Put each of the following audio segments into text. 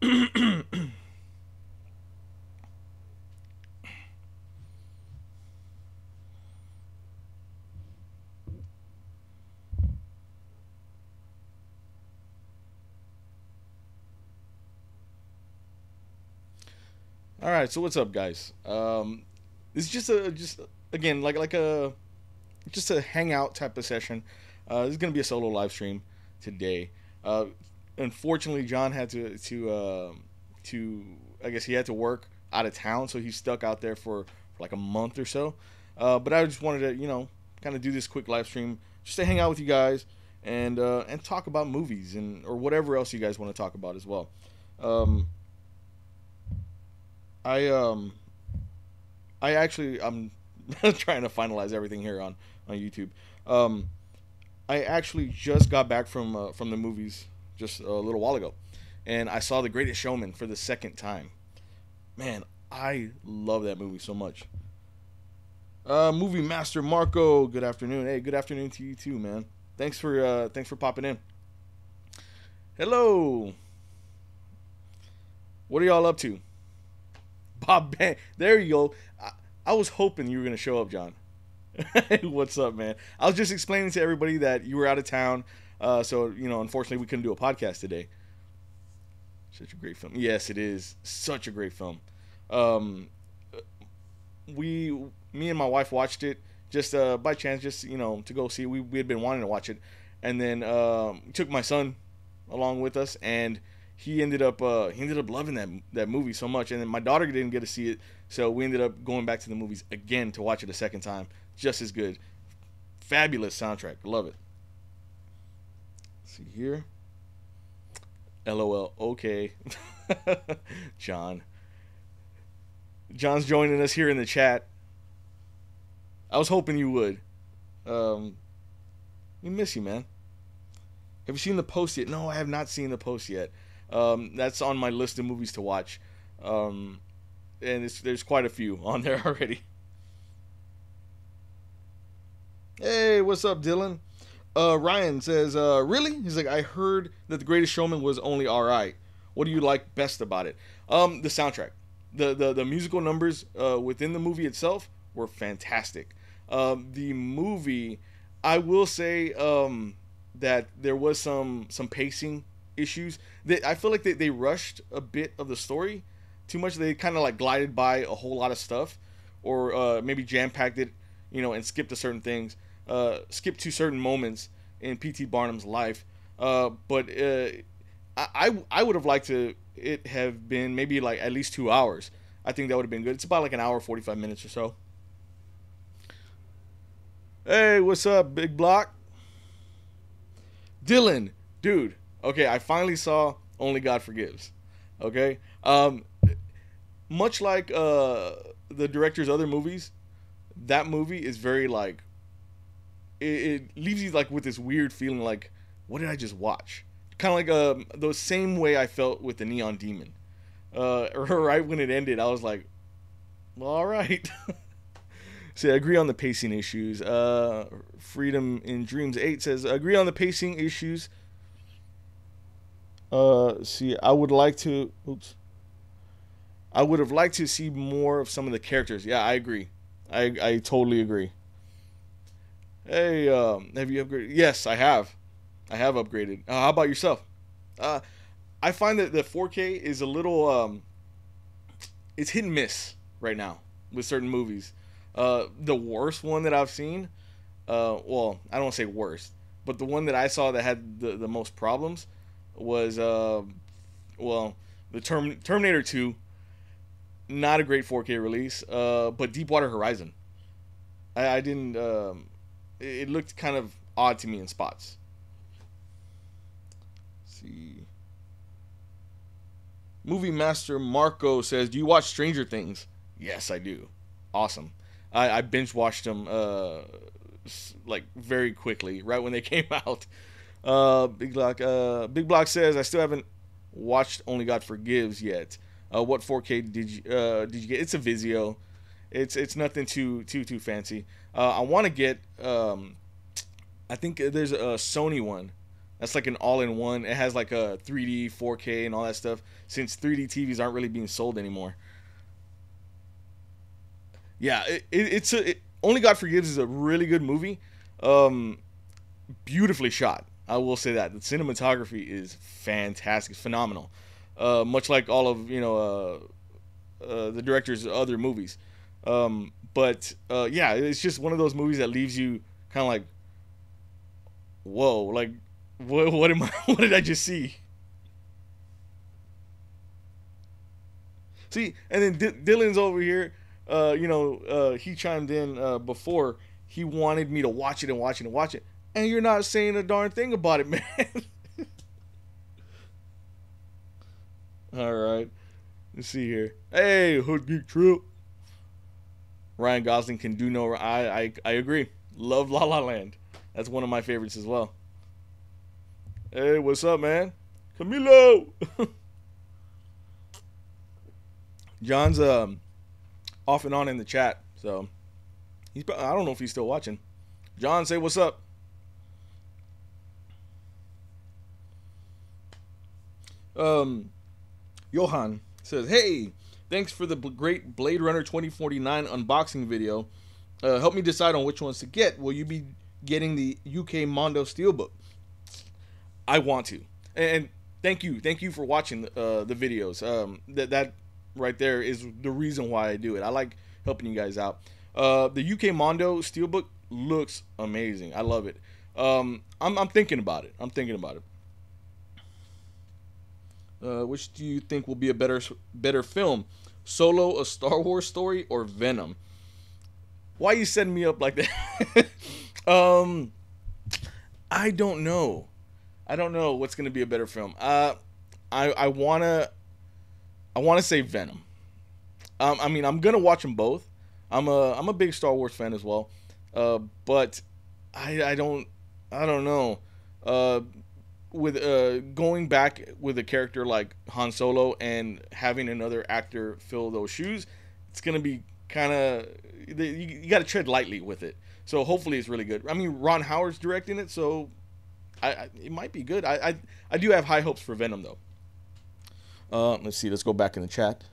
All right, so what's up, guys? This is just again like a just a hangout type of session. This is gonna be a solo live stream today. Uh, Unfortunately, John had to I guess he had to work out of town, so he's stuck out there for like a month or so. But I just wanted to kind of do this quick live stream just to hang out with you guys and talk about movies and or whatever else you guys want to talk about as well. Um, I I actually I'm trying to finalize everything here on YouTube. Um, I actually just got back from the movies just a little while ago, and I saw The Greatest Showman for the second time. Man, I love that movie so much. Movie Master Marco, good afternoon. Hey, good afternoon to you too, man. Thanks for popping in. Hello. What are y'all up to? Bob Bang. There you go. I was hoping you were gonna show up, John. What's up, man? I was just explaining to everybody that you were out of town, so unfortunately, we couldn't do a podcast today. Such a great film. Yes, it is such a great film. Um, we, me and my wife watched it just by chance, just to go see. We had been wanting to watch it, and then took my son along with us, and he ended up loving that movie so much, and then my daughter didn't get to see it, so we ended up going back to the movies again to watch it a second time. Just as good. Fabulous soundtrack. Love it. Let's see here. LOL. Okay. John. John's joining us here in the chat. I was hoping you would. Um, we miss you, man. Have you seen the post yet? No, I have not seen the post yet. That's on my list of movies to watch. Um, and there's quite a few on there already. Hey, what's up, Dylan? Ryan says, really? He's like, I heard that The Greatest Showman was only alright. What do you like best about it? The soundtrack. The musical numbers within the movie itself were fantastic. The movie, I will say that there was some pacing issues. I feel like they rushed a bit of the story too much. They kind of like glided by a whole lot of stuff, or maybe jam packed it, and skipped to certain things, skipped to certain moments in P.T. Barnum's life. But I would have liked to it have been maybe like at least 2 hours. I think that would have been good. It's about like an hour 45 minutes or so. Hey, what's up, Big Block? Dylan, dude. Okay, I finally saw Only God Forgives. Okay, much like the director's other movies, that movie is very like it leaves you like with this weird feeling like, what did I just watch? Kind of like the same way I felt with the Neon Demon. Right when it ended, I was like, well, all right. So I agree on the pacing issues. Freedom in Dreams 8 says, agree on the pacing issues. See, I would like to. Oops. I would have liked to see more of some of the characters. Yeah, I agree. I totally agree. Hey, have you upgraded? Yes, I have. I have upgraded. How about yourself? Uh, I find that the 4K is a little it's hit and miss right now with certain movies. The worst one that I've seen, well, I don't want to say worst, but the one that I saw that had the most problems was well, Terminator 2. Not a great 4K release, but Deepwater Horizon. I didn't. It looked kind of odd to me in spots. Let's see. Movie Master Marco says, "Do you watch Stranger Things?" Yes, I do. Awesome. I binge watched them like very quickly, right when they came out. Big Block says, "I still haven't watched Only God Forgives yet. What 4K did you get?" It's a Vizio. It's nothing too fancy. I want to get. I think there's a Sony one That's like an all-in-one. It has like a 3D, 4K, and all that stuff. Since 3D TVs aren't really being sold anymore. Yeah, Only God Forgives is a really good movie. Um, Beautifully shot. I will say that the cinematography is fantastic, phenomenal. Much like all of the director's other movies. But yeah, it's just one of those movies that leaves you kind of like, whoa, like what am I? What did I just see? See, and then Dylan's over here. He chimed in before. He wanted me to watch it and watch it and watch it, and you're not saying a darn thing about it, man. All right, let's see here. Hey, Hood Geek Trip. Ryan Gosling can do no. I agree. Love La La Land. That's one of my favorites as well. Hey, what's up, man? Camilo. John's off and on in the chat, so I don't know if he's still watching. John, say what's up. Johan says, "Hey, thanks for the great Blade Runner 2049 unboxing video. Help me decide on which ones to get. Will you be getting the UK Mondo Steelbook?" I want to, and thank you for watching the videos. That right there is the reason why I do it. I like helping you guys out. The UK Mondo Steelbook looks amazing. I love it. I'm thinking about it. Which do you think will be a better film? Solo, A Star Wars Story, or Venom? Why are you setting me up like that? I don't know. I don't know what's gonna be a better film. I wanna say Venom. I mean, I'm gonna watch them both. I'm a big Star Wars fan as well. But I don't know. With going back with a character like Han Solo and having another actor fill those shoes, it's gonna be kind of, you got to tread lightly with it. So hopefully it's really good. I mean, Ron Howard's directing it, so it might be good. I do have high hopes for Venom though. Let's see. Let's go back in the chat.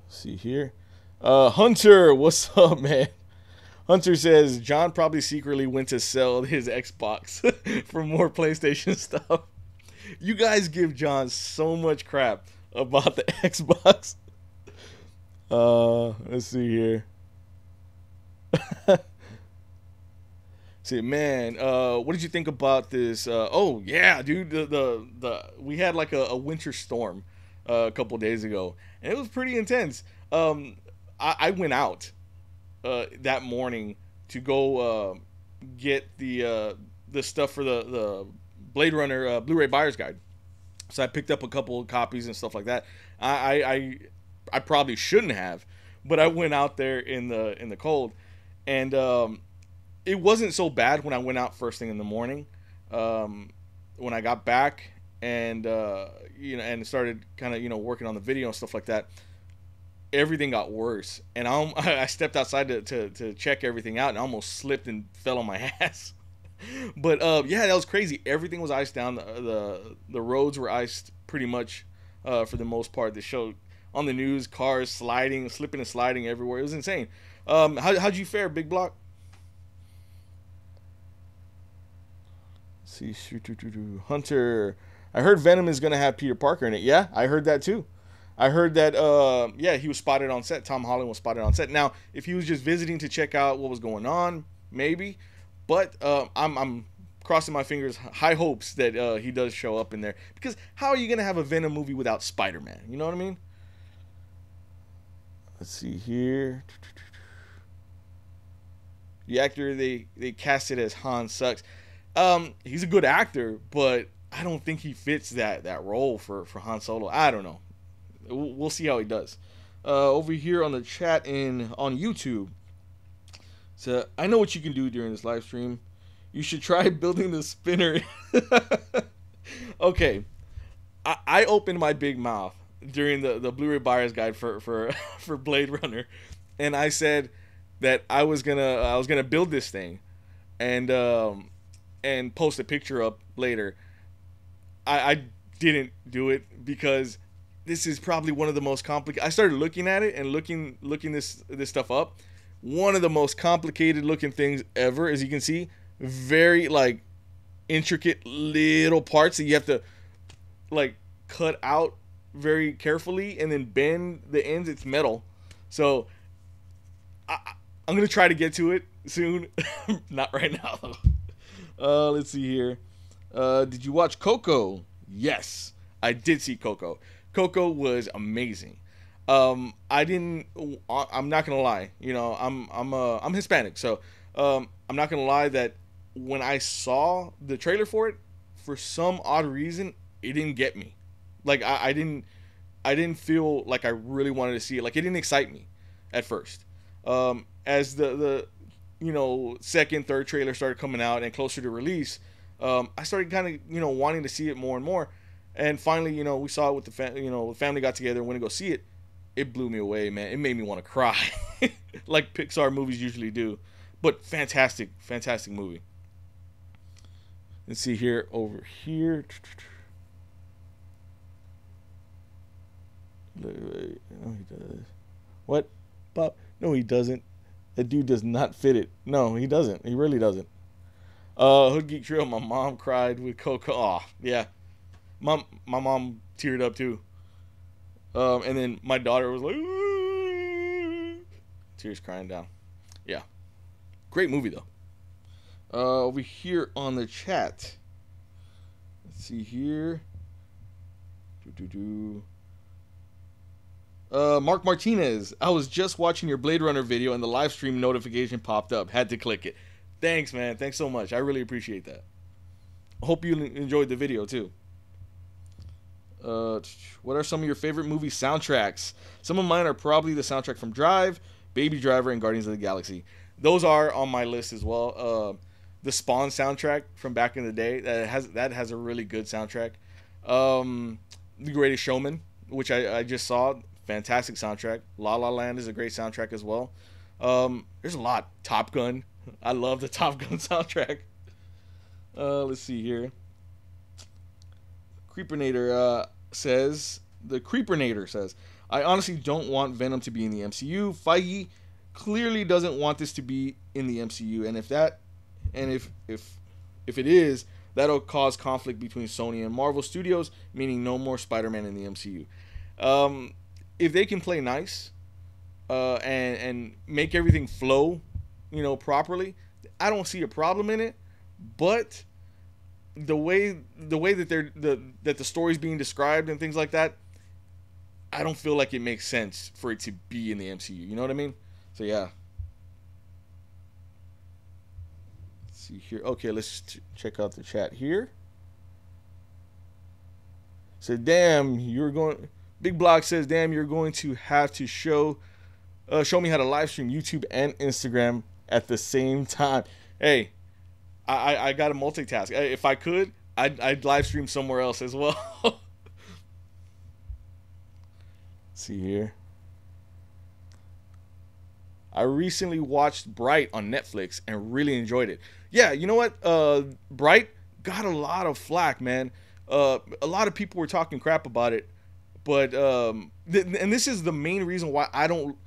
Let's see here. Hunter, what's up, man? Hunter says John probably secretly went to sell his Xbox for more PlayStation stuff. You guys give John so much crap about the Xbox. Let's see here. See, man, what did you think about this? Oh yeah, dude, we had like a winter storm a couple days ago, and it was pretty intense. I went out that morning to go get the stuff for the Blade Runner Blu-ray buyer's guide. So I picked up a couple of copies and stuff like that. I probably shouldn't have, but I went out there in the cold, and it wasn't so bad when I went out first thing in the morning. When I got back and and started kind of working on the video and stuff like that, everything got worse, and I stepped outside to check everything out, and I almost slipped and fell on my ass. But yeah, that was crazy. Everything was iced down. The roads were iced pretty much for the most part. They showed on the news cars slipping and sliding everywhere. It was insane. How'd you fare, Big Block? Let's see, Hunter. I heard Venom is gonna have Peter Parker in it. Yeah, I heard that too. I heard that yeah, he was spotted on set. Tom Holland was spotted on set. Now, if he was just visiting to check out what was going on, maybe. But I'm crossing my fingers, high hopes that he does show up in there. Because how are you gonna have a Venom movie without Spider-Man? You know what I mean? Let's see here. The actor they casted as Han sucks. He's a good actor, but I don't think he fits that role for Han Solo. I don't know. We'll see how he does. Over here on the chat on YouTube. So I know what you can do during this live stream. You should try building the spinner. Okay, I opened my big mouth during the Blu-ray buyer's guide for Blade Runner, and I said that I was gonna build this thing, and and post a picture up later. I didn't do it because this is probably one of the most complicated. I started looking at it and looking this stuff up. One of the most complicated looking things ever, as you can see. Very like intricate little parts that you have to like cut out very carefully and then bend the ends. It's metal, so I'm gonna try to get to it soon. Not right now though. Let's see here. Did you watch Coco? Yes, I did see Coco. Coco was amazing. I didn't. I'm not gonna lie. You know, I'm Hispanic, so I'm not gonna lie that when I saw the trailer for it, for some odd reason, it didn't get me. Like I didn't feel like I really wanted to see it. Like it didn't excite me at first. As the second, third trailer started coming out and closer to release, I started kind of wanting to see it more and more. And finally, we saw it with the the family got together and went to go see it. It blew me away, man. It made me want to cry, like Pixar movies usually do. But fantastic, fantastic movie. Let's see here, over here. No, he does. What? Bob? No, he doesn't. That dude does not fit it. No, he doesn't. He really doesn't. Hood Geek Trail. My mom cried with Coco. Oh, yeah. My mom teared up too. And then my daughter was like, "Ooh." Tears crying down. Yeah. Great movie though. Over here on the chat. Let's see here. Mark Martinez. I was just watching your Blade Runner video and the live stream notification popped up. Had to click it. Thanks, man. Thanks so much. I really appreciate that. Hope you enjoyed the video too. What are some of your favorite movie soundtracks? Some of mine are probably the soundtrack from Drive, Baby Driver, and Guardians of the Galaxy. Those are on my list as well. The Spawn soundtrack from back in the day, that has a really good soundtrack. The Greatest Showman, which I just saw, fantastic soundtrack. La La Land is a great soundtrack as well. There's a lot. Top Gun, I love the Top Gun soundtrack. Let's see here. Creepernator says, I honestly don't want Venom to be in the MCU. Feige clearly doesn't want this to be in the MCU, and if it is, that'll cause conflict between Sony and Marvel Studios, meaning no more Spider-Man in the MCU. If they can play nice and make everything flow, properly, I don't see a problem in it. But the way that the story's being described and things like that, I don't feel like it makes sense for it to be in the MCU. You know what I mean? So yeah. Let's see here. Okay, let's check out the chat here. So damn, Big Block says, damn, you're going to have to show me how to live stream YouTube and Instagram at the same time. Hey, I got to multitask. If I could, I'd live stream somewhere else as well. Let's see here. I recently watched Bright on Netflix and really enjoyed it. Yeah, you know what? Bright got a lot of flack, man. A lot of people were talking crap about it, but and this is the main reason why I don't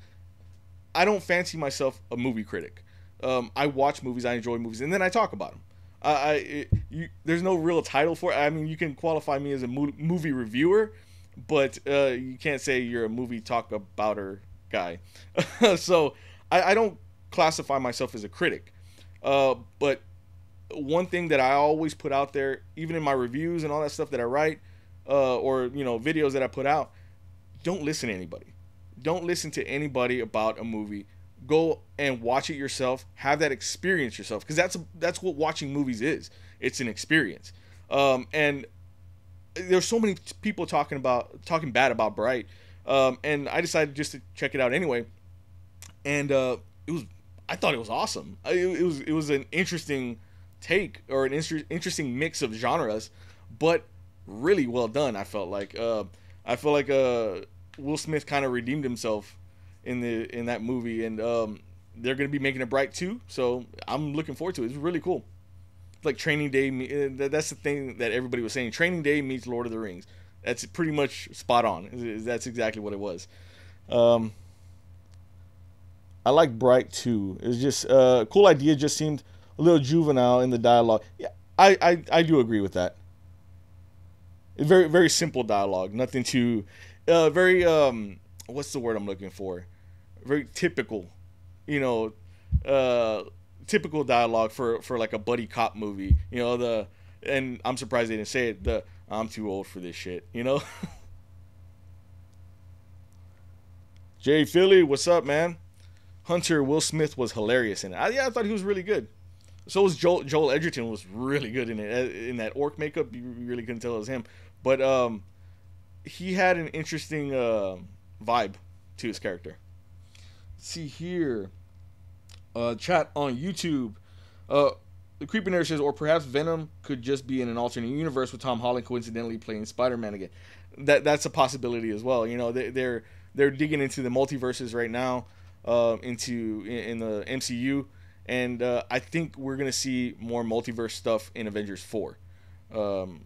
fancy myself a movie critic. I watch movies, I enjoy movies, and then I talk about them. There's no real title for it. I mean, you can qualify me as a movie reviewer, but you can't say you're a movie talk abouter guy. So I don't classify myself as a critic. But one thing that I always put out there, even in my reviews and all that stuff that I write, or videos that I put out, don't listen to anybody. Don't listen to anybody about a movie. Go and watch it yourself. Have that experience yourself, because that's what watching movies is. It's an experience. And there's so many people talking bad about Bright, and I decided just to check it out anyway. And I thought it was awesome. It was an interesting take, or an interesting mix of genres, but really well done. I felt like Will Smith kind of redeemed himself in that movie, and they're going to be making a Bright 2, so I'm looking forward to it. It's really cool. like Training Day. That's the thing that everybody was saying. Training Day meets Lord of the Rings. That's pretty much spot on. That's exactly what it was. Um, I like Bright too. It's just a cool idea. Just seemed a little juvenile in the dialogue. Yeah, I do agree with that. It's very very simple dialogue. Nothing too very what's the word I'm looking for? Very typical. You know, typical dialogue for like a buddy cop movie. You know and I'm surprised they didn't say it. I'm too old for this shit. You know. Jay Philly, what's up, man? Hunter Will Smith was hilarious in it. Yeah, I thought he was really good. So was Joel Edgerton was really good in it. In that orc makeup, you really couldn't tell it was him. But he had an interesting vibe to his character. Let's see here, chat on YouTube. The Creepy Nerd says, or perhaps Venom could just be in an alternate universe with Tom Holland coincidentally playing Spider-Man again. That's a possibility as well. You know, they're digging into the multiverses right now, in the MCU, and I think we're gonna see more multiverse stuff in Avengers 4,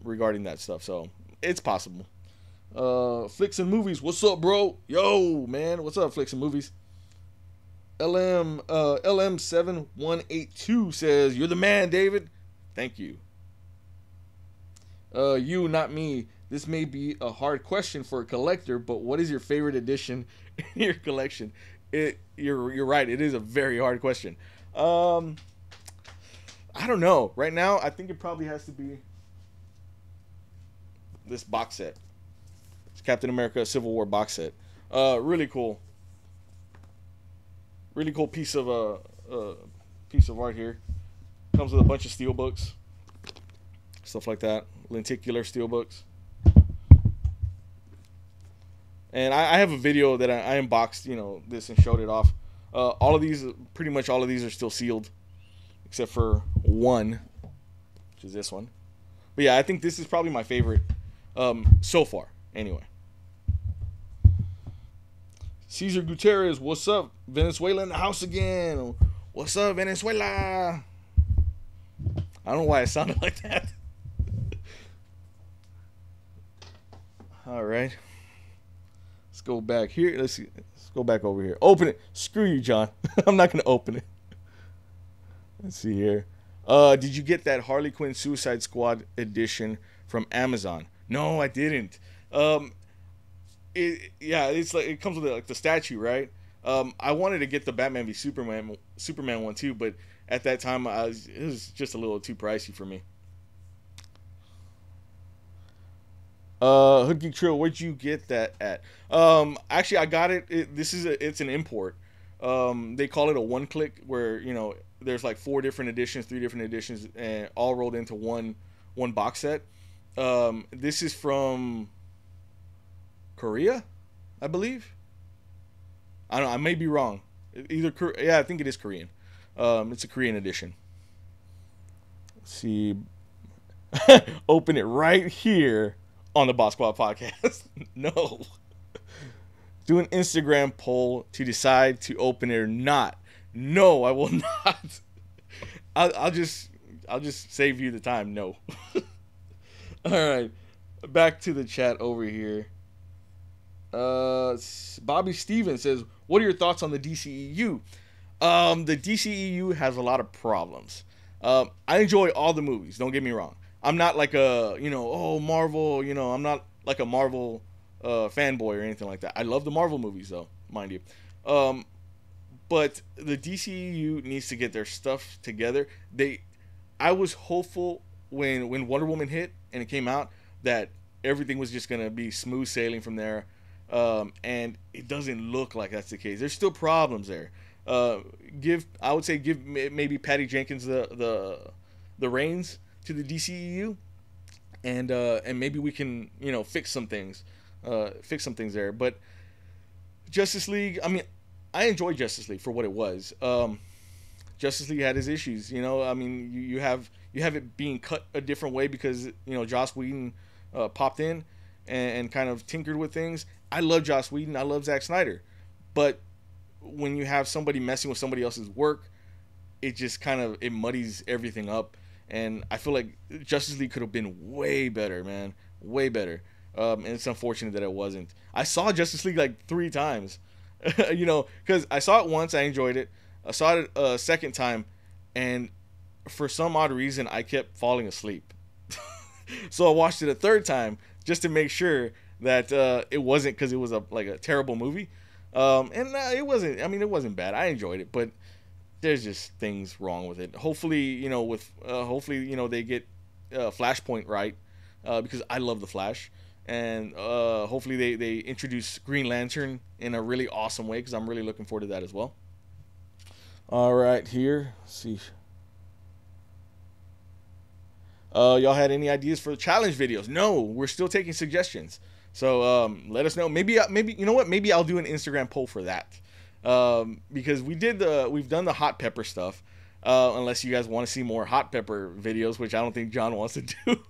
regarding that stuff. So it's possible. Flicks and Movies, what's up, bro? Yo, man, what's up, Flicks and Movies? LM7182 says, you're the man, David. Thank you. You, not me. This may be a hard question for a collector, but what is your favorite edition in your collection? You're right. It is a very hard question. I don't know. Right now, I think it probably has to be this box set. It's Captain America Civil War box set. Really cool. Really cool piece of art here. Comes with a bunch of steel books, stuff like that, lenticular steel books. And I have a video that I unboxed, this and showed it off. Pretty much all of these are still sealed, except for one, which is this one. But yeah, I think this is probably my favorite so far. Anyway. Cesar Gutierrez, what's up? Venezuela in the house again. What's up, Venezuela? I don't know why it sounded like that. All right. Let's go back here. Let's see. Let's go back over here. Open it. Screw you, John. I'm not going to open it. Let's see here. Did you get that Harley Quinn Suicide Squad edition from Amazon? No, I didn't. It's like it comes with like the statue, right? I wanted to get the Batman v Superman one too, but at that time it was just a little too pricey for me. Hood Geek Trail, where'd you get that at? Actually, I got it. It's an import. They call it a one-click, where there's like 3 different editions, and all rolled into one box set. This is from Korea, I believe. I don't know, I may be wrong. I think it is Korean. It's a Korean edition. Let's see. Open it right here on the Boss Squad podcast. No. Do an Instagram poll to decide to open it or not. No, I will not. I'll just save you the time. No. All right. Back to the chat over here. Bobby Stevens says, what are your thoughts on the DCEU? The DCEU has a lot of problems. I enjoy all the movies, don't get me wrong. I'm not like Marvel, I'm not like a Marvel fanboy or anything like that. I love the Marvel movies though, mind you. But the DCEU needs to get their stuff together. I was hopeful when Wonder Woman hit and it came out that everything was just gonna be smooth sailing from there. And it doesn't look like that's the case. There's still problems there. Give maybe Patty Jenkins the reins to the DCEU, and maybe we can fix some things there. But Justice League, I mean, I enjoy Justice League for what it was. Justice League had his issues, I mean, you have it being cut a different way because Joss Whedon popped in and kind of tinkered with things. I love Joss Whedon. I love Zack Snyder. But when you have somebody messing with somebody else's work, it just kind of muddies everything up. and I feel like Justice League could have been way better, man, way better. And it's unfortunate that it wasn't. I saw Justice League like 3 times, because I saw it once, I enjoyed it. I saw it a second time, and for some odd reason, I kept falling asleep. So I watched it a third time just to make sure that it wasn't because it was a terrible movie. It wasn't. I mean, it wasn't bad. I enjoyed it, but there's just things wrong with it. Hopefully, they get Flashpoint right, because I love the Flash, and hopefully they introduce Green Lantern in a really awesome way, because I'm really looking forward to that as well. All right, here. Let's see. Y'all had any ideas for the challenge videos? No, we're still taking suggestions. So let us know. Maybe you know what? Maybe I'll do an Instagram poll for that. Because we've done the hot pepper stuff. Unless you guys want to see more hot pepper videos, which I don't think John wants to do.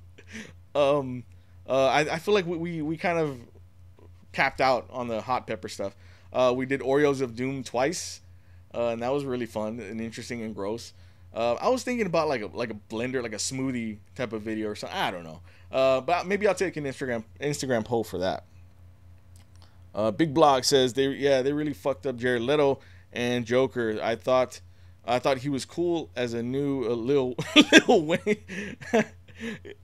I feel like we kind of capped out on the hot pepper stuff. We did Oreos of Doom twice, and that was really fun and interesting and gross. I was thinking about like a blender, like a smoothie type of video or something. I don't know. But maybe I'll take an Instagram poll for that. Big Blog says they really fucked up Jared Leto and Joker. I thought he was cool as a new Lil Wayne.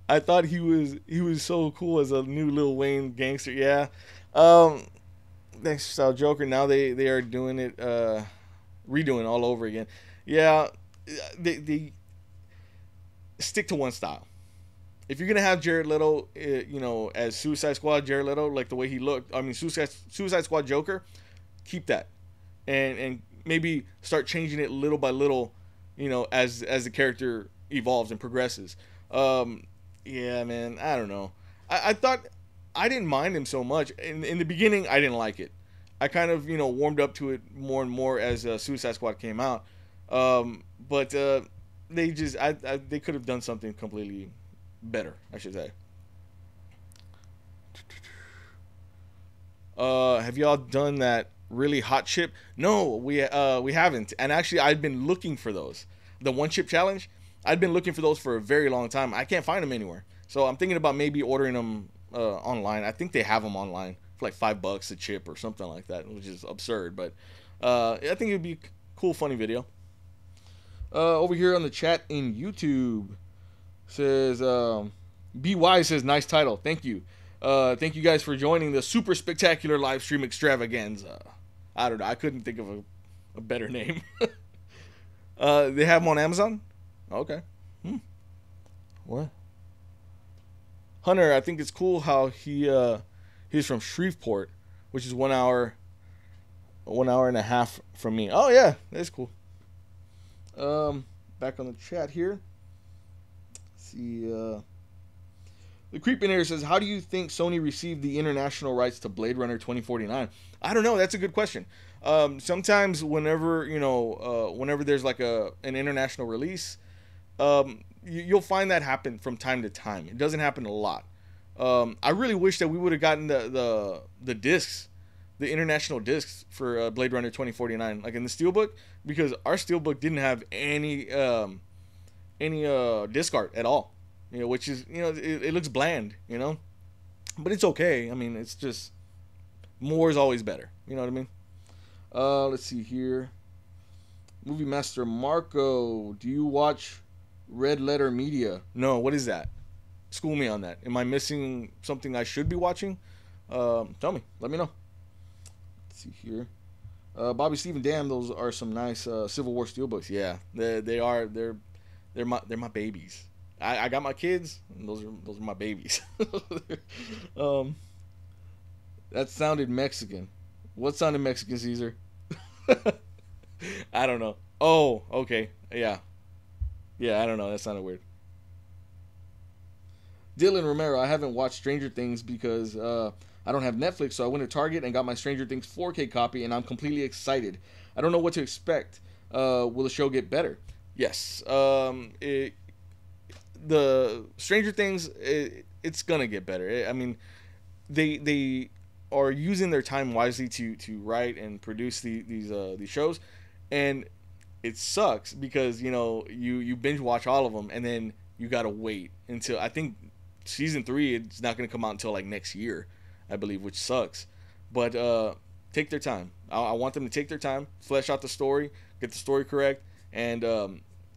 I thought he was so cool as a new Lil Wayne gangster. Yeah. Thanks style Joker. Now they are doing it, redoing all over again. Yeah. They stick to one style. If you're gonna have Jared Leto, as Suicide Squad Jared Leto, like the way he looked, I mean Suicide Squad Joker, keep that, and maybe start changing it little by little, as the character evolves and progresses. Yeah, man, I don't know. I thought I didn't mind him so much in the beginning. I didn't like it. I kind of warmed up to it more and more as Suicide Squad came out. But they could have done something completely better, I should say. Have y'all done that really hot chip? No, we haven't. And actually, I've been looking for those. The one chip challenge. I've been looking for those for a very long time. I can't find them anywhere. So I'm thinking about maybe ordering them online. I think they have them online for like $5 a chip or something like that, which is absurd. But I think it'd be a cool, funny video. Over here on the chat in YouTube says BY says nice title. Thank you. Thank you guys for joining the super spectacular live stream extravaganza. I don't know. I couldn't think of a better name. They have them on Amazon? Okay. What? Hunter, I think it's cool how he's from Shreveport, which is 1 hour and a half from me. Oh yeah, that's cool. Back on the chat here. Let's see, the Creeping Air says, how do you think Sony received the international rights to Blade Runner 2049? I don't know. That's a good question. Sometimes whenever there's like an international release, you'll find that happen from time to time. It doesn't happen a lot. I really wish that we would have gotten the discs, the international discs for Blade Runner 2049, like in the Steelbook, because our Steelbook didn't have any disc art at all, which is, it looks bland, but it's okay. I mean, it's just, more is always better. You know what I mean? Let's see here. Movie Master Marco, do you watch Red Letter Media? No, what is that? School me on that. Am I missing something I should be watching? Tell me. Let me know. Let's see here. Bobby Stephen, damn, those are some nice Civil War steelbooks. Yeah, they are. They're my babies. I got my kids, and those are my babies. That sounded Mexican. What sounded Mexican, Caesar? I don't know. Oh, okay. Yeah, I don't know. That sounded weird. Dylan Romero, I haven't watched Stranger Things because I don't have Netflix, so I went to Target and got my Stranger Things 4K copy, and I'm completely excited. I don't know what to expect. Will the show get better? Yes. The Stranger Things, it's gonna get better. I mean, they are using their time wisely to write and produce these shows, and it sucks because you binge watch all of them and then you gotta wait until I think season 3. It's not gonna come out until like next year, I believe, which sucks. But take their time. I want them to take their time, flesh out the story, get the story correct, and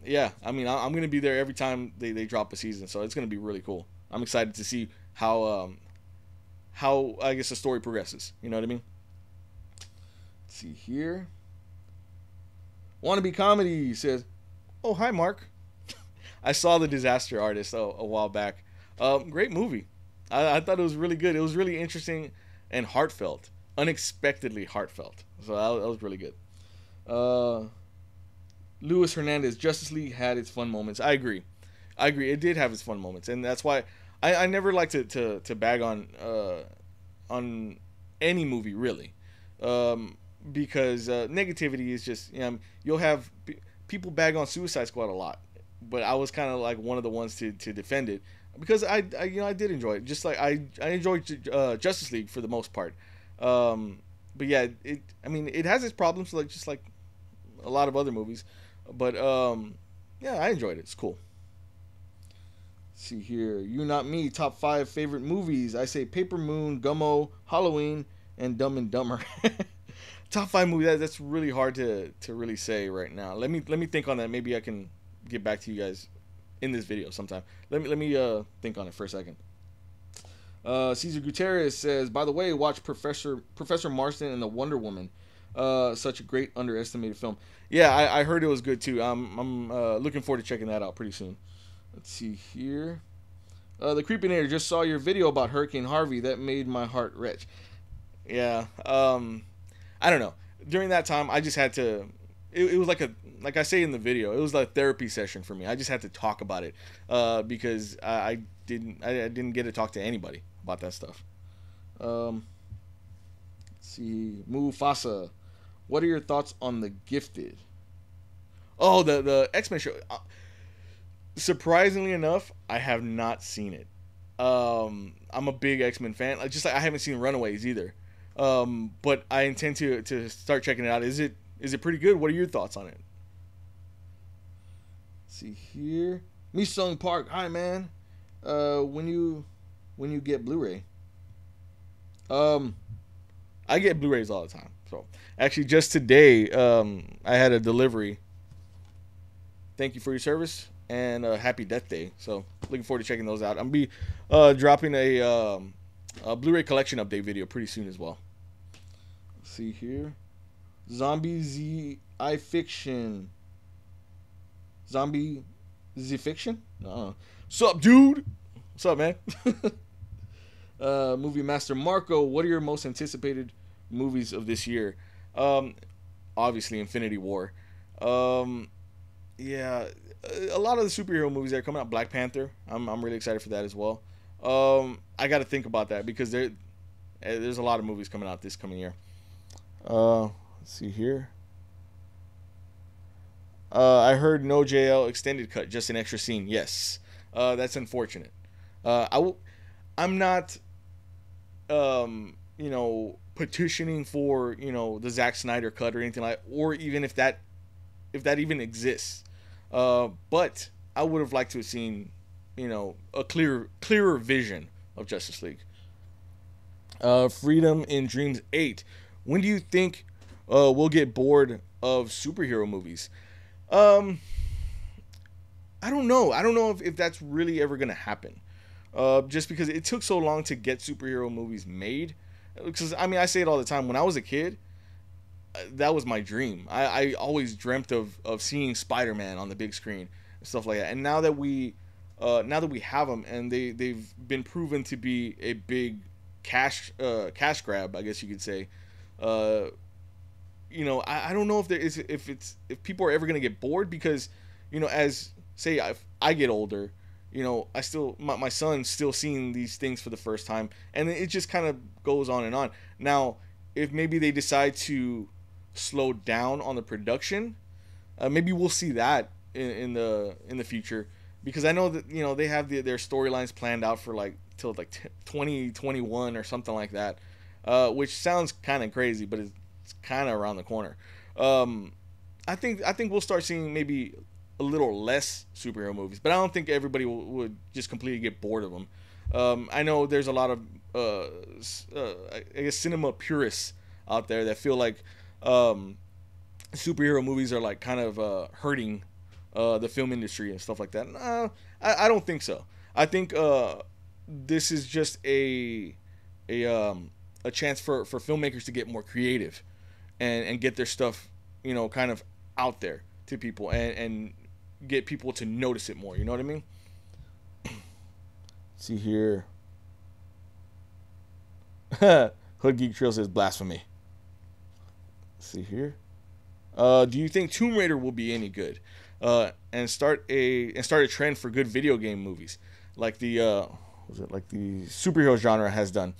yeah, I mean, I'm gonna be there every time they drop a season, so it's gonna be really cool. I'm excited to see how I guess the story progresses. You know what I mean? Let's see here. Wannabe Comedy says, "Oh, hi, Mark. I saw The Disaster Artist a while back. Great movie. I thought it was really good. It was really interesting and heartfelt, unexpectedly heartfelt. So that was really good." Luis Hernandez, Justice League had its fun moments. I agree. It did have its fun moments, and that's why I never like to bag on any movie really, because negativity is just you'll have people bag on Suicide Squad a lot, but I was kind of like one of the ones to defend it because I did enjoy it, just like I enjoyed Justice League for the most part. But yeah, it has its problems, like just like a lot of other movies, but yeah, I enjoyed it. It's cool. Let's see here, You Not Me, top 5 favorite movies. I say Paper Moon, Gummo, Halloween, and Dumb and Dumber. Top 5 movies. That's really hard to really say right now. Let me think on that. Maybe I can get back to you guys in this video sometime. Let me think on it for a second. Cesar Gutierrez says, by the way, watch Professor Marston and the Wonder Woman. Such a great underestimated film. Yeah, I heard it was good too. I'm looking forward to checking that out pretty soon. Let's see here. The Creepinator, just saw your video about Hurricane Harvey. That made my heart wrench. Yeah. I don't know. During that time, I just had to. It was like I say in the video, it was like a therapy session for me. I just had to talk about it because I didn't get to talk to anybody about that stuff. Let's see, Mufasa, what are your thoughts on The Gifted? Oh, the X-Men show. Surprisingly enough, I have not seen it. I'm a big X-Men fan. Just like I haven't seen Runaways either. But I intend to start checking it out. Is it pretty good? What are your thoughts on it? Let's see here, Misung Park. Hi, man. When you get Blu-ray? I get Blu-rays all the time. So actually, just today, I had a delivery. Thank you for your service and happy Death Day. So looking forward to checking those out. I'm be dropping a Blu-ray collection update video pretty soon as well. Let's see here, Zombie Z I Fiction. Zombie Z Fiction? Sup, dude? What's up, man? Movie Master Marco, what are your most anticipated movies of this year? Obviously Infinity War. Yeah, a lot of the superhero movies that are coming out. Black Panther, I'm really excited for that as well. I got to think about that because there's a lot of movies coming out this coming year. Let's see here. I heard no JL extended cut, just an extra scene. Yes, that's unfortunate. I'm not, petitioning for the Zack Snyder cut or anything like, or even if that even exists. But I would have liked to have seen, a clearer vision of Justice League. Freedom in Dreams 8. When do you think we'll get bored of superhero movies? I don't know. I don't know if that's really ever going to happen. Just because it took so long to get superhero movies made. Because, I say it all the time. When I was a kid, that was my dream. I always dreamt of seeing Spider-Man on the big screen and stuff like that. And now that we have them and they've been proven to be a big cash grab, I guess you could say. I don't know if people are ever gonna get bored because, as say if I get older, my son's still seeing these things for the first time, and it just kind of goes on and on. Now, if maybe they decide to slow down on the production, maybe we'll see that in the future, because I know that they have their storylines planned out for till 2021 or something like that, which sounds kind of crazy, but it's kind of around the corner. I think we'll start seeing maybe a little less superhero movies, but I don't think everybody would just completely get bored of them. I know there's a lot of I guess cinema purists out there that feel like superhero movies are like kind of hurting the film industry and stuff like that. I don't think so. I think this is just a chance for filmmakers to get more creative and get their stuff, kind of out there to people and get people to notice it more. You know what I mean? Let's see here. Hood Geek Trail says blasphemy. Let's see here. Do you think Tomb Raider will be any good? And start a trend for good video game movies, like the superhero genre has done.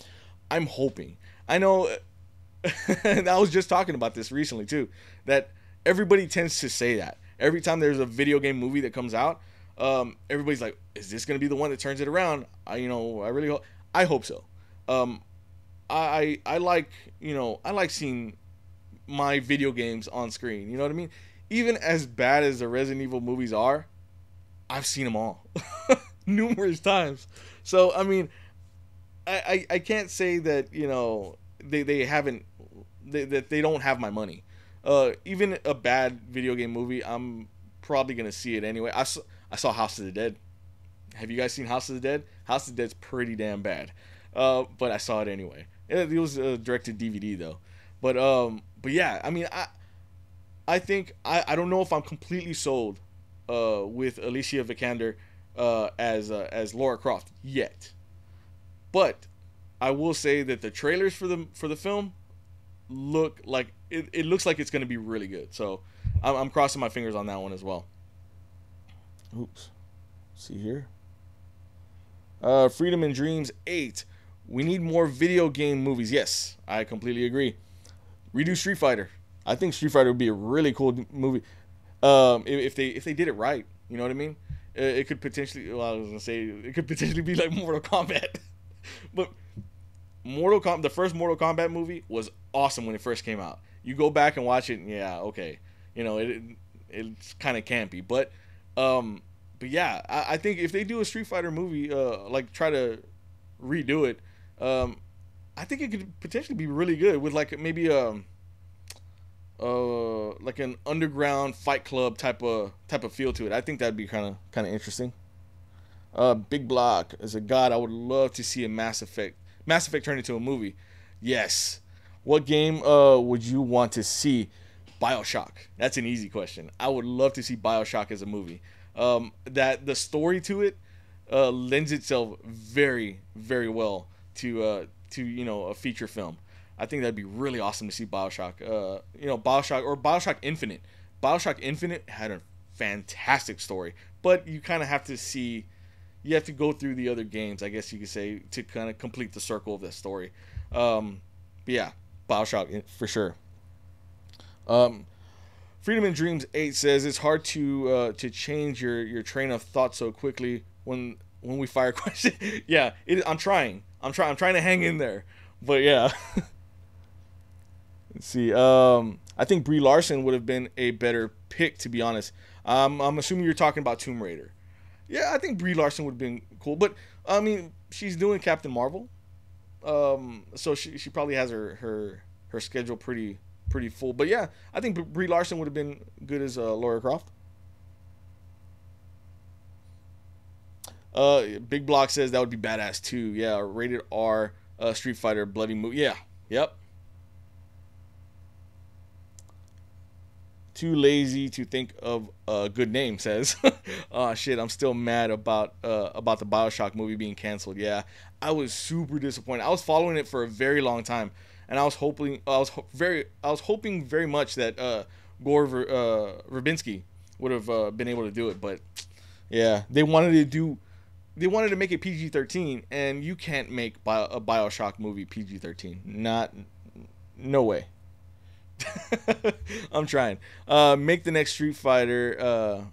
I'm hoping. I know. And I was just talking about this recently too. That everybody tends to say that every time there's a video game movie that comes out, everybody's like, "Is this going to be the one that turns it around?" I really hope. I hope so. I like seeing my video games on screen. You know what I mean? Even as bad as the Resident Evil movies are, I've seen them all numerous times. So I mean, I can't say that they haven't that they don't have my money. Even a bad video game movie, I'm probably gonna see it anyway. I saw House of the Dead. Have you guys seen House of the Dead? House of the Dead's pretty damn bad, but I saw it anyway. It was a directed DVD though. But yeah, I mean, I think I don't know if I'm completely sold with Alicia Vikander as Lara Croft yet, but I will say that the trailers for the film look like it looks like it's going to be really good. So I'm crossing my fingers on that one as well. Oops. See here. Freedom and Dreams 8. We need more video game movies. Yes, I completely agree. Redo Street Fighter. I think Street Fighter would be a really cool movie if they did it right. You know what I mean? It could potentially. Well, I was gonna say it could potentially be like Mortal Kombat, but the first Mortal Kombat movie was awesome when it first came out. You go back and watch it, and yeah, okay, it's kind of campy, but yeah, I think if they do a Street Fighter movie, like try to redo it, I think it could potentially be really good with like maybe like an underground fight club type of feel to it. I think that'd be kind of interesting. Big Block is a god. I would love to see a Mass Effect turn into a movie. Yes. What game would you want to see? BioShock. That's an easy question. I would love to see BioShock as a movie. That the story to it lends itself very, very well to a feature film. I think that'd be really awesome to see BioShock. BioShock or BioShock Infinite. BioShock Infinite had a fantastic story, but you kind of have to see. You have to go through the other games, I guess you could say, to kind of complete the circle of that story. But yeah, BioShock for sure. Freedom and Dreams 8 says it's hard to change your train of thought so quickly when we fire question. Yeah, I'm trying to hang in there, but yeah. Let's see. I think Brie Larson would have been a better pick, to be honest. I'm assuming you're talking about Tomb Raider. Yeah, I think Brie Larson would have been cool, but I mean, she's doing Captain Marvel, so she probably has her schedule pretty full. But yeah, I think Brie Larson would have been good as Lara Croft. Big Block says that would be badass too. Yeah, rated R Street Fighter bloody movie. Yeah, yep. Too lazy to think of a good name, says. Oh shit, I'm still mad about the BioShock movie being canceled. Yeah, I was super disappointed. I was following it for a very long time, and I was hoping very much that Gore Verbinski would have been able to do it, but yeah, they wanted to make it PG-13, and you can't make a BioShock movie PG-13. No way. I'm trying. Make the next Street Fighter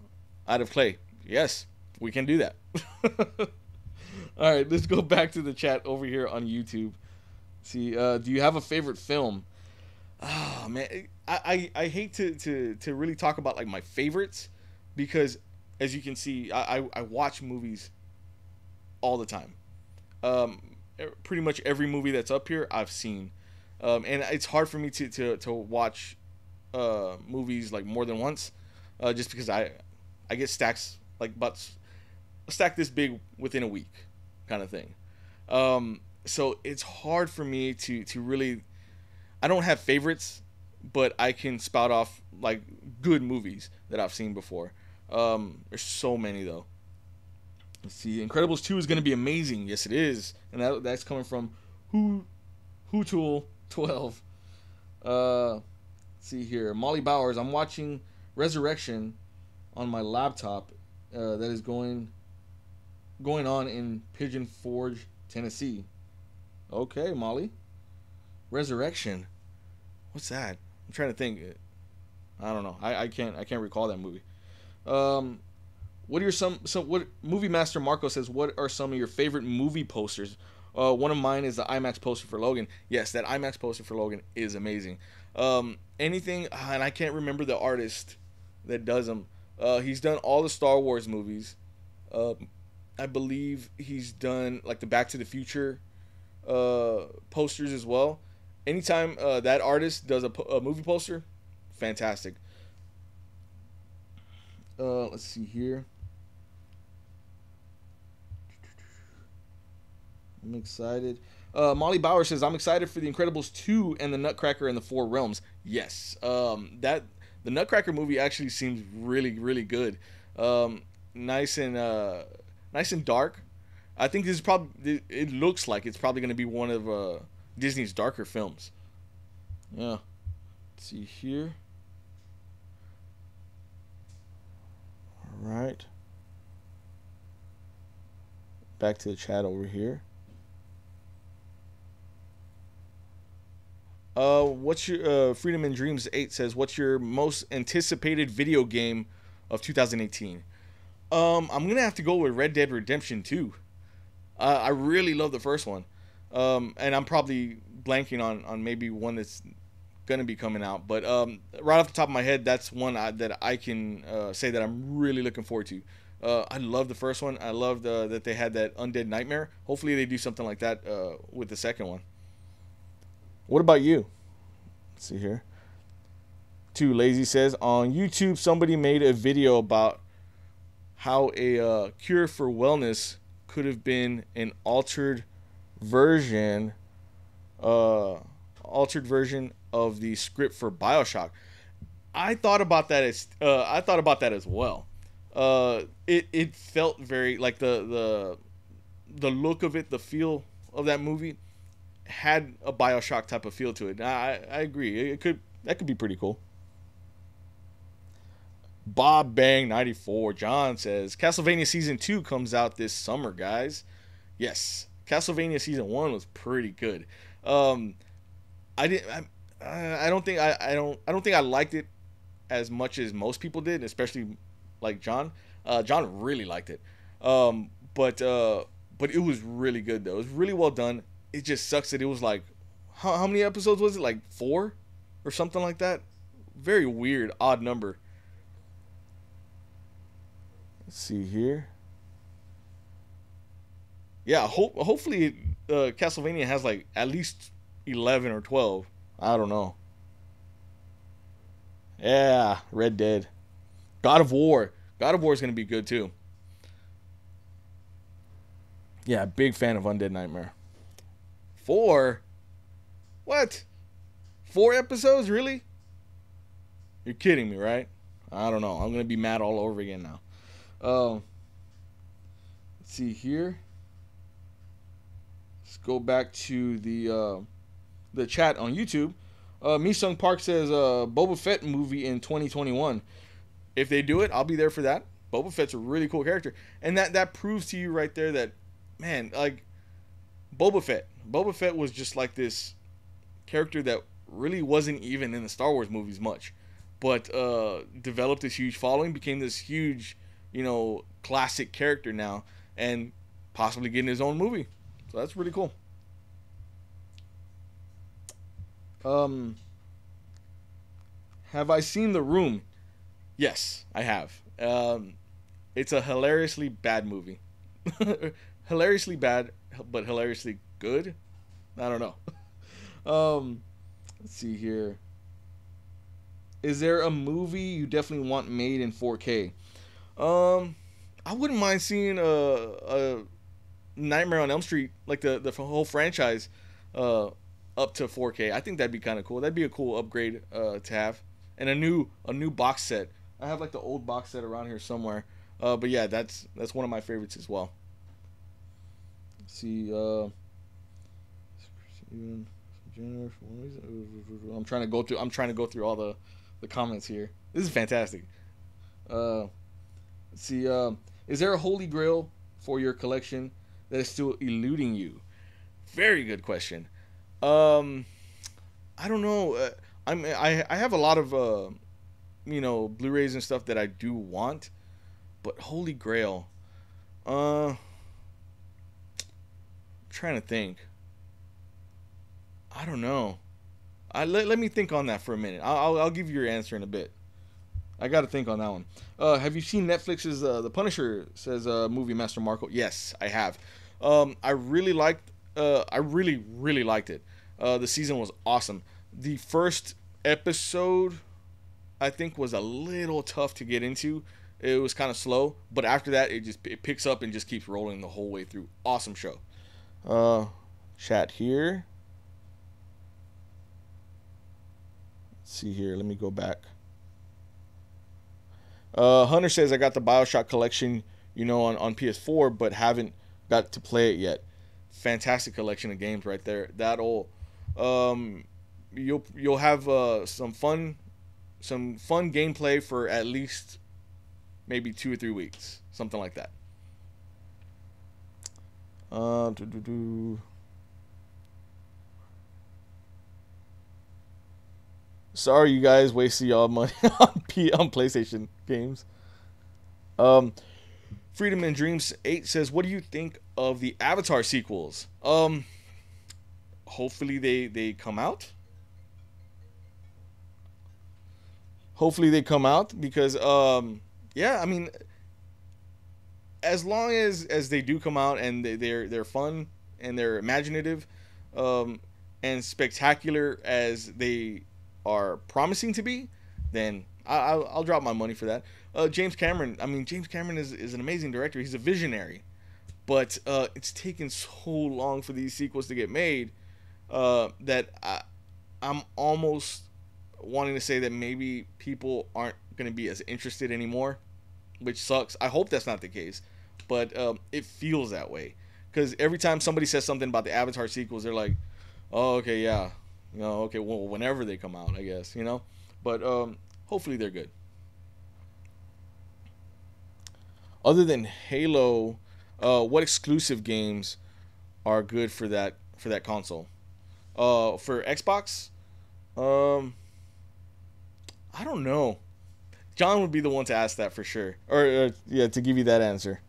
out of clay. Yes, we can do that. All right, let's go back to the chat over here on YouTube. See, do you have a favorite film? Oh man, I hate to really talk about like my favorites, because as you can see, I watch movies all the time. Um, Pretty much every movie that's up here I've seen, and it's hard for me to watch movies like more than once, just because I get stacks like butts a stack this big within a week, kind of thing. So it's hard for me to really. I don't have favorites, but I can spout off like good movies that I've seen before. There's so many though. Let's see. Incredibles 2 is going to be amazing. Yes, it is, and that's coming from Who Tool 12. Let's see here. Molly Bowers. I'm watching Resurrection on my laptop. That is going on in Pigeon Forge, Tennessee. Okay, Molly. Resurrection. What's that? I'm trying to think. I don't know. I can't recall that movie. What are what Movie Master Marco says? What are some of your favorite movie posters? One of mine is the IMAX poster for Logan. Yes, that IMAX poster for Logan is amazing. Anything, and I can't remember the artist that does them. He's done all the Star Wars movies. I believe he's done like the Back to the Future posters as well. Anytime that artist does a movie poster, fantastic. Let's see here. I'm excited. Molly Bauer says, I'm excited for The Incredibles 2 and The Nutcracker and the Four Realms. Yes. The Nutcracker movie actually seems really, really good. Nice and dark. I think this is probably, it looks like it's probably going to be one of Disney's darker films. Yeah. Let's see here. All right. Back to the chat over here. What's your Freedom and Dreams 8 says, what's your most anticipated video game of 2018? I'm gonna have to go with Red Dead Redemption 2. I really love the first one, and I'm probably blanking on maybe one that's gonna be coming out. But right off the top of my head, that's one that I can say that I'm really looking forward to. I love the first one. I love that they had that Undead Nightmare. Hopefully they do something like that with the second one. What about you? Let's see here. Too Lazy says, on YouTube somebody made a video about how a cure for wellness could have been an altered version of the script for BioShock. I thought about that as well. It felt very like the look of it, the feel of that movie had a BioShock type of feel to it. I agree. That could be pretty cool. Bob Bang 94 John says Castlevania season 2 comes out this summer, guys. Yes, Castlevania season 1 was pretty good. I don't think I liked it as much as most people did, especially like John. John really liked it. But it was really good though. It was really well done. It just sucks that it was like, how many episodes was it? Like 4 or something like that. Very weird, odd number. Let's see here. Yeah, hopefully Castlevania has like at least 11 or 12. I don't know. Yeah, Red Dead. God of War. God of War is going to be good too. Yeah, big fan of Undead Nightmare. 4? What? 4 episodes? Really? You're kidding me, right? I don't know. I'm going to be mad all over again now. Let's see here. Let's go back to the chat on YouTube. Misung Park says Boba Fett movie in 2021. If they do it, I'll be there for that. Boba Fett's a really cool character, and that proves to you right there that, man, like Boba Fett was just like this character that really wasn't even in the Star Wars movies much, but developed this huge following, became this huge, classic character now, and possibly getting his own movie. So that's really cool. Have I seen The Room? Yes, I have. It's a hilariously bad movie. Hilariously bad, but hilariously good. I don't know. Let's see here. Is there a movie you definitely want made in 4K? I wouldn't mind seeing a Nightmare on Elm Street, like the whole franchise, uh, up to 4K. I think that'd be kind of cool. That'd be a cool upgrade to have, and a new box set. I have like the old box set around here somewhere. But yeah, that's one of my favorites as well. Let's see. I'm trying to go through. I'm trying to go through all the comments here. This is fantastic. Uh, let's see. Is there a holy grail for your collection that is still eluding you? Very good question. Um, I don't know. I have a lot of Blu-rays and stuff that I do want, but Holy Grail. I'm trying to think. I don't know. Let me think on that for a minute. I'll give you your answer in a bit. I got to think on that one. Have you seen Netflix's The Punisher? Says movie Master Marco. Yes, I have. I really liked. I really liked it. The season was awesome. The first episode, I think, was a little tough to get into. It was kind of slow, but after that, it picks up and just keeps rolling the whole way through. Awesome show. Chat here. Let's see here. Let me go back. Hunter says I got the BioShock collection, on PS4, but haven't got to play it yet. Fantastic collection of games right there. You'll have some fun gameplay for at least maybe 2 or 3 weeks, something like that. Sorry, you guys, wasted y'all money on PlayStation games. Freedom and Dreams 8 says, "What do you think of the Avatar sequels?" Hopefully they come out. Hopefully they come out because yeah, I mean, as long as they do come out and they're fun and they're imaginative, and spectacular as they are promising to be, then I'll drop my money for that. James Cameron. I mean, James Cameron is an amazing director. He's a visionary, but it's taken so long for these sequels to get made that I'm almost wanting to say that maybe people aren't going to be as interested anymore, which sucks. I hope that's not the case, but it feels that way because every time somebody says something about the Avatar sequels, they're like, "Oh, okay, yeah, okay, well, whenever they come out, I guess, But hopefully they're good." Other than Halo, what exclusive games are good for that console? For Xbox, I don't know. John would be the one to ask that for sure, or yeah, to give you that answer.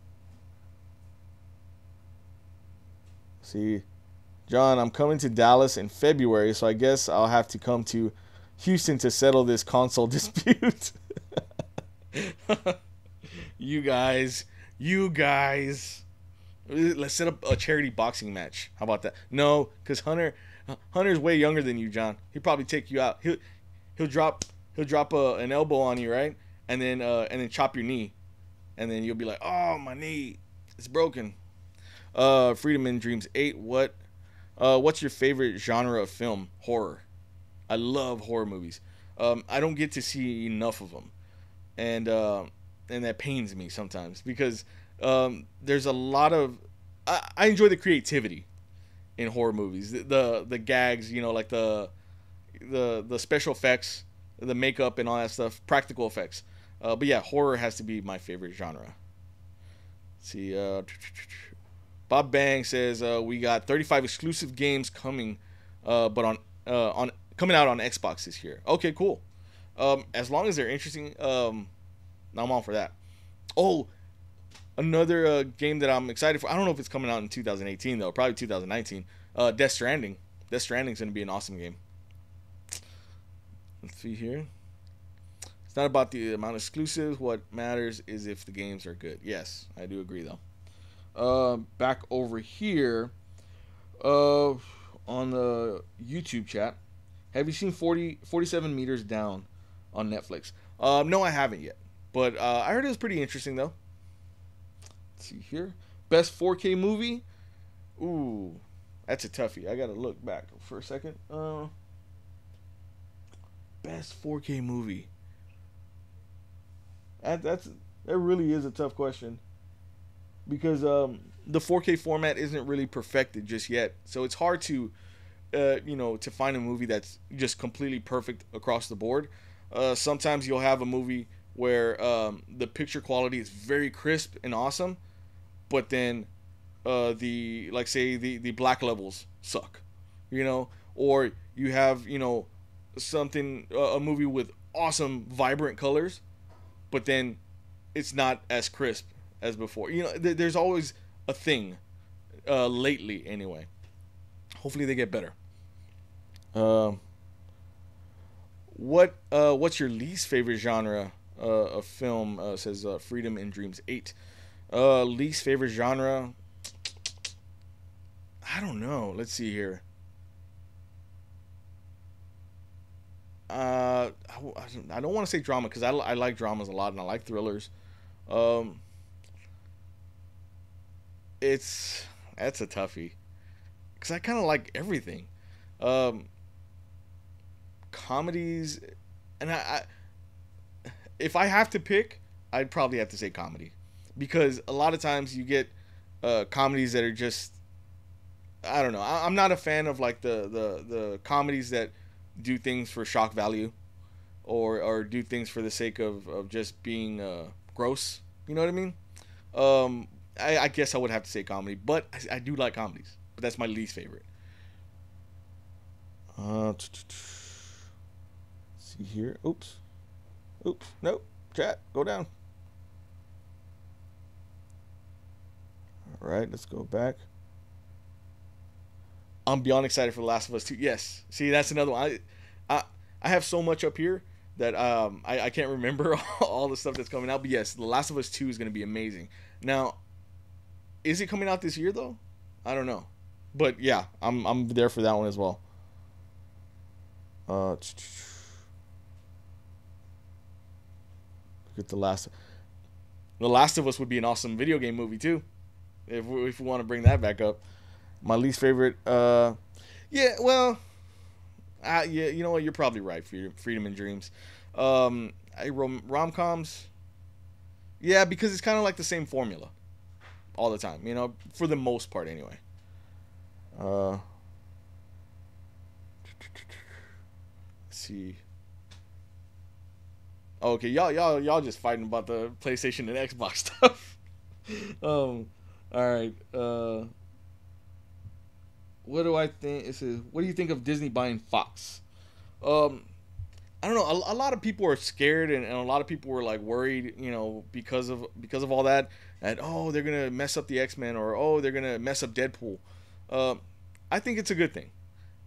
See, John, I'm coming to Dallas in February, so I guess I'll have to come to Houston to settle this console dispute. You guys, let's set up a charity boxing match. How about that? No, because Hunter's way younger than you, John. He'll probably take you out. He'll drop an elbow on you, right? And then chop your knee, and then you'll be like, "Oh, my knee, it's broken." Freedom in Dreams 8. What's your favorite genre of film? Horror. I love horror movies. I don't get to see enough of them, and that pains me sometimes because there's a lot of I enjoy the creativity in horror movies. The gags, like the special effects, the makeup and all that stuff, practical effects. But yeah, horror has to be my favorite genre. Let's see, Bob Bang says we got 35 exclusive games coming, but on coming out on Xbox this year. Okay, cool. As long as they're interesting, I'm on for that. Oh, another game that I'm excited for. I don't know if it's coming out in 2018 though. Probably 2019. Death Stranding. Death Stranding's gonna be an awesome game. Let's see here. It's not about the amount of exclusives. What matters is if the games are good. Yes, I do agree though. Back over here, uh, on the YouTube chat. Have you seen 47 meters down on Netflix? No, I haven't yet. But I heard it was pretty interesting though. Let's see here. Best 4K movie? Ooh, that's a toughie. I gotta look back for a second. Best 4K movie. That really is a tough question because the 4K format isn't really perfected just yet. So it's hard to to find a movie that's just completely perfect across the board. Sometimes you'll have a movie where the picture quality is very crisp and awesome, but then the like say the black levels suck, or you have something a movie with awesome vibrant colors, but then it's not as crisp as before. There's always a thing lately anyway. Hopefully they get better. What's your least favorite genre of film? Says Freedom in Dreams 8. Least favorite genre? I don't know. Let's see here. I don't want to say drama because I like dramas a lot and I like thrillers. Um, that's a toughie because I kind of like everything. Um, Comedies, and if I have to pick, I'd probably have to say comedy because a lot of times you get comedies that are just I don't know. I'm not a fan of like the comedies that do things for shock value or do things for the sake of just being gross. You know what I mean? I guess I would have to say comedy, but I do like comedies. But that's my least favorite. See here. Oops. Nope. Chat. Go down. All right. Let's go back. I'm beyond excited for The Last of Us 2. Yes. See, that's another one. I have so much up here that I can't remember all the stuff that's coming out. But yes, The Last of Us 2 is going to be amazing. Now, is it coming out this year though? I don't know. But yeah, I'm there for that one as well. Look at The Last of Us would be an awesome video game movie too, if we want to bring that back up. My least favorite, yeah, well, yeah, you know what? You're probably right. Freedom and Dreams, rom-coms, yeah, because it's kind of like the same formula all the time. For the most part, anyway. Let's see. Okay, y'all just fighting about the PlayStation and Xbox stuff. All right. What do I think? It says, what do you think of Disney buying Fox? I don't know. A lot of people are scared, and a lot of people were like worried, because of all that. And they're gonna mess up the X-Men, or they're gonna mess up Deadpool. I think it's a good thing,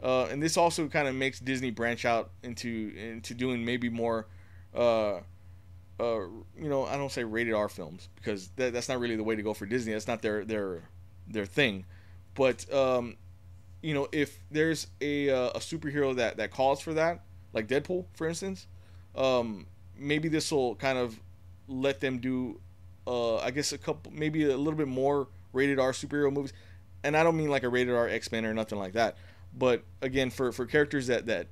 and this also kind of makes Disney branch out into doing maybe more. I don't say rated R films because that's not really the way to go for Disney. That's not their thing. But if there's a superhero that calls for that, like Deadpool, for instance, maybe this will kind of let them do, I guess maybe a little bit more rated R superhero movies. And I don't mean like a rated R X-Men or nothing like that. But again, for characters that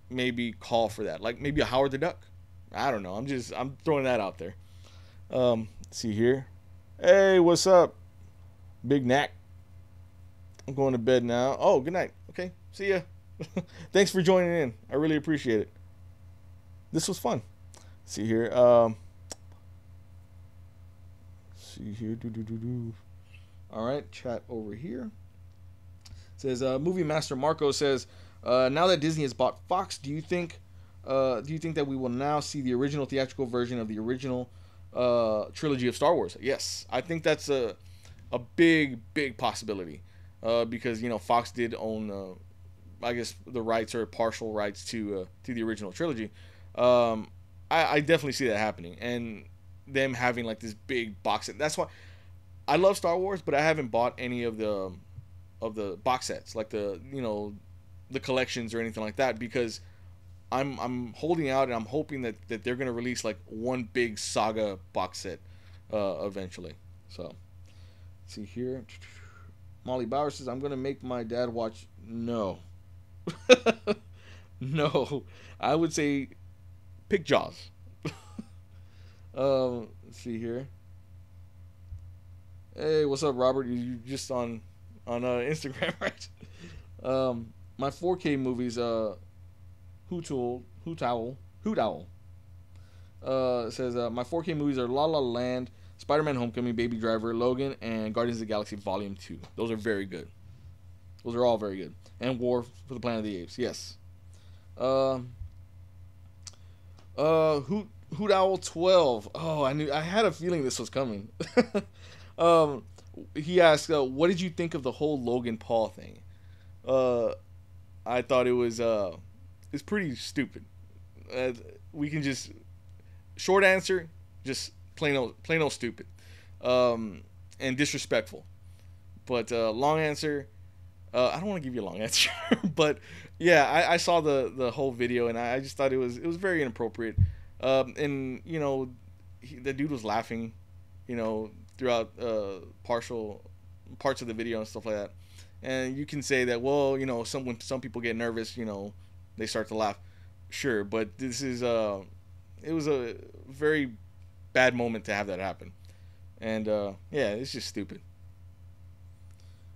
maybe call for that, like maybe a Howard the Duck. I don't know. I'm throwing that out there. Let's see here. Hey, what's up, Big Knack? I'm going to bed now. Oh, good night. Okay, see ya. Thanks for joining in. I really appreciate it. This was fun. See here. See here. All right, chat over here. Says Movie Master Marco says, now that Disney has bought Fox, do you think that we will now see the original theatrical version of the original trilogy of Star Wars? Yes, I think that's a big possibility. Because Fox did own, I guess, the rights or partial rights to the original trilogy. I I definitely see that happening, and them having like this big box set. That's why I love Star Wars, but I haven't bought any of the box sets, like the collections or anything like that, because I'm holding out and I'm hoping that they're gonna release like one big saga box set eventually. So let's see here. Molly Bauer says I'm gonna make my dad watch. No, no, I would say pick Jaws. Let's see here. Hey, what's up, Robert? You just on Instagram, right? My 4K movies. Hoot Owl. Says my 4K movies are La La Land, Spider-Man: Homecoming, Baby Driver, Logan, and Guardians of the Galaxy Volume 2. Those are very good. Those are all very good. And War for the Planet of the Apes. Yes. Hoot Owl 12. Oh, I had a feeling this was coming. He asked, "What did you think of the whole Logan Paul thing?" I thought it was it's pretty stupid. We can just short answer, just plain old stupid, and disrespectful. But long answer, I don't want to give you a long answer, but yeah, I saw the whole video and I just thought it was very inappropriate. And the dude was laughing, throughout parts of the video and stuff like that. And you can say that, well, when some people get nervous, they start to laugh. Sure, but this is it was a very bad moment to have that happen. And yeah, it's just stupid.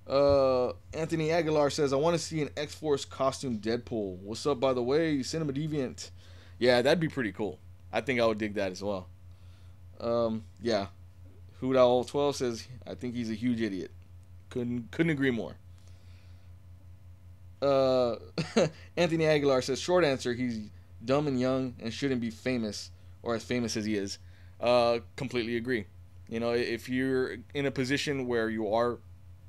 Anthony Aguilar says, I want to see an X-Force costume Deadpool. What's up, by the way? Cinema Deviant. Yeah, that'd be pretty cool. I think I would dig that as well. Yeah. Hoot Owl 12 says, I think he's a huge idiot. Couldn't agree more. Anthony Aguilar says, short answer, he's dumb and young and shouldn't be famous, or as famous as he is. Completely agree. If you're in a position where you are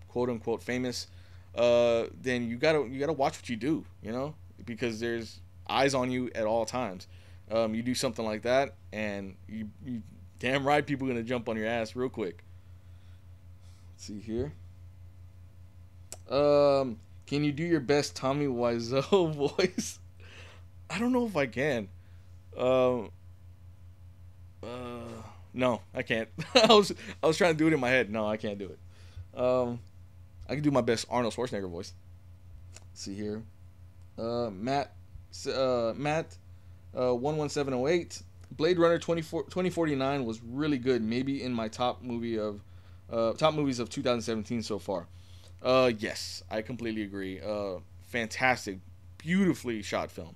quote unquote famous, then you gotta watch what you do, because there's eyes on you at all times. You do something like that, and you damn right people are gonna jump on your ass real quick. Let's see here. Can you do your best Tommy Wiseau voice? I don't know if I can. No, I can't. I was trying to do it in my head. No, I can't do it. I can do my best Arnold Schwarzenegger voice. Let's see here. Matt 11708. Blade Runner 2049 was really good. Maybe in my top movies of 2017 so far. Yes, I completely agree. Fantastic, beautifully shot film.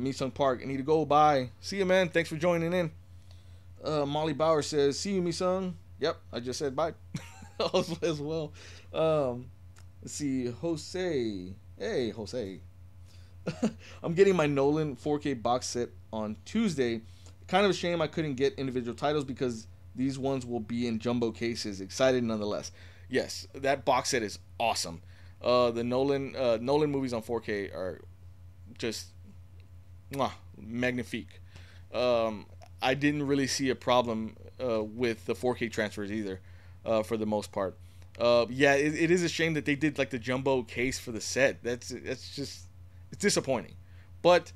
Mi-sung Park, I need to go. Bye. See you, man. Thanks for joining in. Molly Bauer says, see you, Mi-sung. Yep, I just said bye. As well. Let's see, Jose. Hey, Jose. I'm getting my Nolan 4K box set on Tuesday. Kind of a shame I couldn't get individual titles because these ones will be in jumbo cases. Excited nonetheless. Yes, that box set is awesome. The Nolan movies on 4K are just magnifique. I didn't really see a problem with the 4K transfers either, for the most part. Yeah, it is a shame that they did like the jumbo case for the set. That's just, it's disappointing, but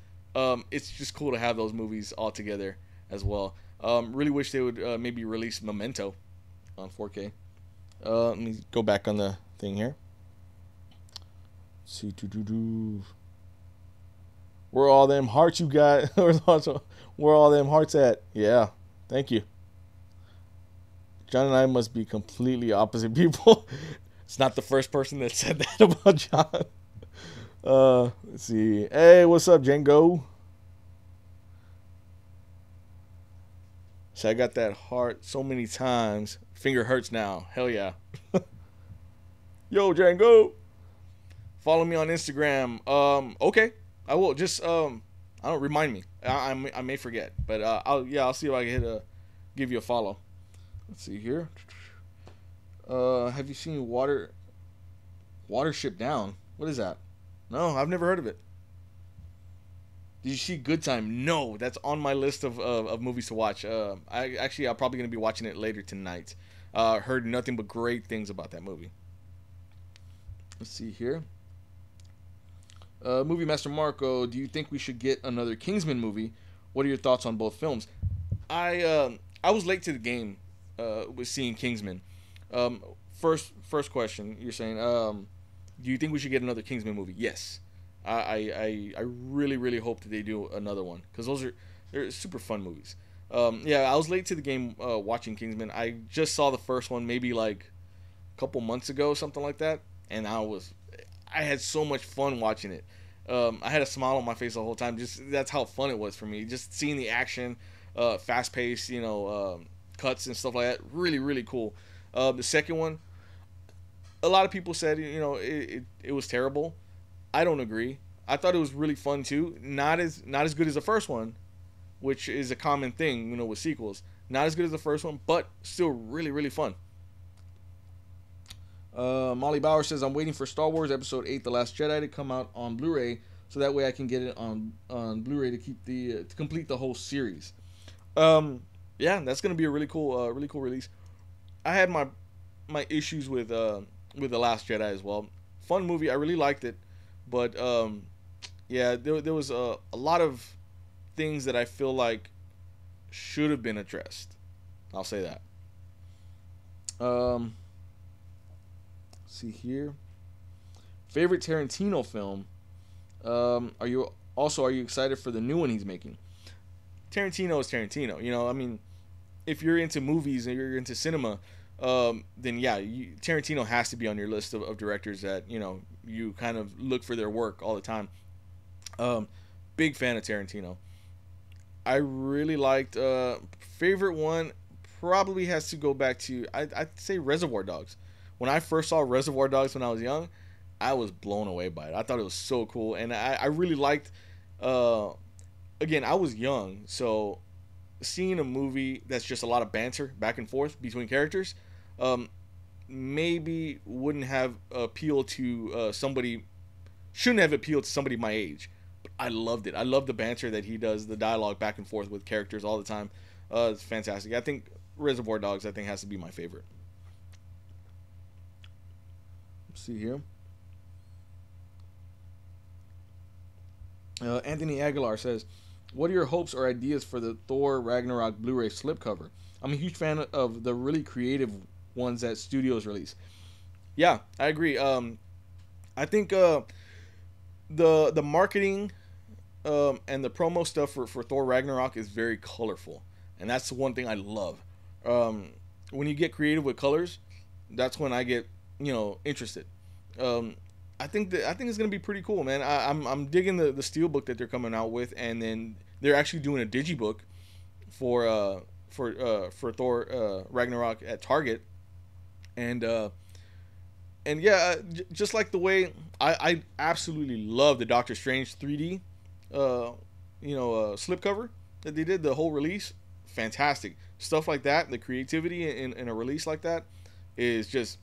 it's just cool to have those movies all together as well. Really wish they would maybe release Memento on 4K. Let me go back on the thing here. Let's see, where all them hearts you got? Where all them hearts at? Yeah, thank you. John and I must be completely opposite people. It's not the first person that said that about John. Let's see. Hey, what's up, Django? So I got that heart so many times. Finger hurts now. Hell yeah. Yo, Django. Follow me on Instagram. Okay. I will. Just I don't remind me. I may forget, but I'll see if I can give you a follow. Let's see here. Have you seen Watership Down? What is that? No, I've never heard of it. Did you see Good Time? No, that's on my list of movies to watch. I'm probably gonna be watching it later tonight. Heard nothing but great things about that movie. Let's see here. Movie Master Marco, do you think we should get another Kingsman movie? What are your thoughts on both films? I was late to the game with seeing Kingsman. First question, you're saying, do you think we should get another Kingsman movie? Yes. I really hope that they do another one, because they're super fun movies. Yeah, I was late to the game watching Kingsman. I just saw the first one maybe like a couple months ago, something like that, and I had so much fun watching it. I had a smile on my face the whole time. Just that's how fun it was for me. Just seeing the action, fast paced, cuts and stuff like that. Really cool. The second one, a lot of people said it was terrible. I don't agree. I thought it was really fun too. Not as good as the first one, which is a common thing, with sequels. Not as good as the first one, but still really fun. Molly Bauer says, I'm waiting for Star Wars Episode 8, The Last Jedi to come out on Blu-ray, so that way I can get it on Blu-ray to complete the whole series. Yeah, that's gonna be a really cool release. I had my issues with The Last Jedi as well. Fun movie, I really liked it, but yeah, there was a lot of things that I feel like should have been addressed. I'll say that. See here. Favorite Tarantino film? Are you excited for the new one he's making? Tarantino is Tarantino. I mean, if you're into movies and you're into cinema, then yeah, Tarantino has to be on your list of directors that you kind of look for their work all the time. Big fan of Tarantino. I really liked favorite one probably has to go back to I'd say Reservoir Dogs. When I first saw Reservoir Dogs when I was young, I was blown away by it. I thought it was so cool, and I really liked. Again, I was young, so seeing a movie that's just a lot of banter back and forth between characters, maybe wouldn't have appealed to somebody. Shouldn't have appealed to somebody my age. But I loved it. I love the banter that he does, the dialogue back and forth with characters all the time. It's fantastic. I think Reservoir Dogs, has to be my favorite. Let's see here. Anthony Aguilar says, what are your hopes or ideas for the Thor Ragnarok Blu-ray slipcover? I'm a huge fan of the really creative ones that studios release. Yeah, I agree. I think the marketing and the promo stuff for Thor Ragnarok is very colorful, and that's the one thing I love. When you get creative with colors, that's when I get interested. I think it's gonna be pretty cool, man. I'm digging the steelbook that they're coming out with, and then they're actually doing a digibook for Thor Ragnarok at Target, and yeah, just like the way I absolutely love the Doctor Strange 3D slipcover that they did, the whole release, fantastic stuff like that. The creativity in a release like that is just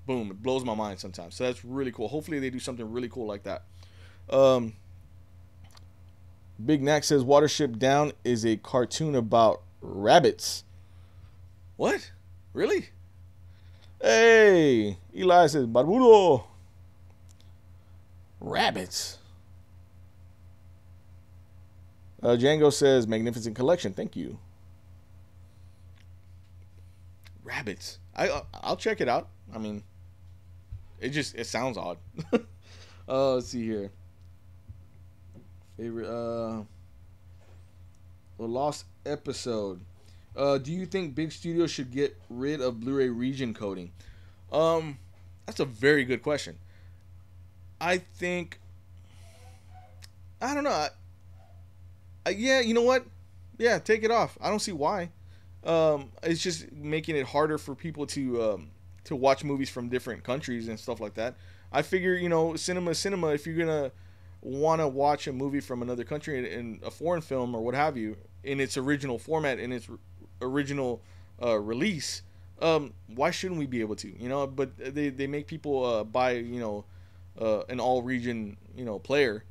boom, it blows my mind sometimes. So that's really cool. Hopefully they do something really cool like that. Big Knack says Watership Down is a cartoon about rabbits. What? Really? Hey, Eli says Barbudo. Rabbits. Django says magnificent collection. Thank you. Rabbits. I'll check it out. I mean, it sounds odd. Let's see here. Favorite the lost episode. Do you think big studios should get rid of Blu-ray region coding? That's a very good question. I don't know. Yeah, you know what? Yeah, take it off. I don't see why. It's just making it harder for people to watch movies from different countries and stuff like that. I figure, cinema. If you're gonna want to watch a movie from another country in a foreign film or what have you, in its original format, in its original release, why shouldn't we be able to? But they make people buy an all region player,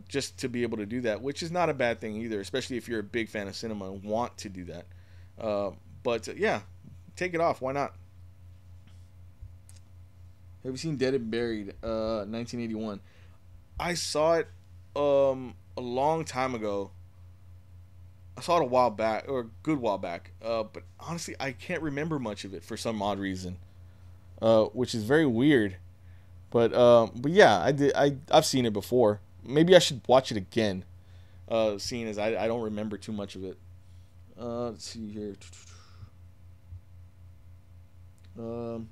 just to be able to do that, which is not a bad thing either, especially if you're a big fan of cinema and want to do that. But yeah, take it off. Why not? Have you seen Dead and Buried, 1981? I saw it a long time ago. I saw it a while back, or a good while back. But honestly, I can't remember much of it for some odd reason, which is very weird. But yeah, I've seen it before. Maybe I should watch it again, seeing as I don't remember too much of it. Let's see here. Um,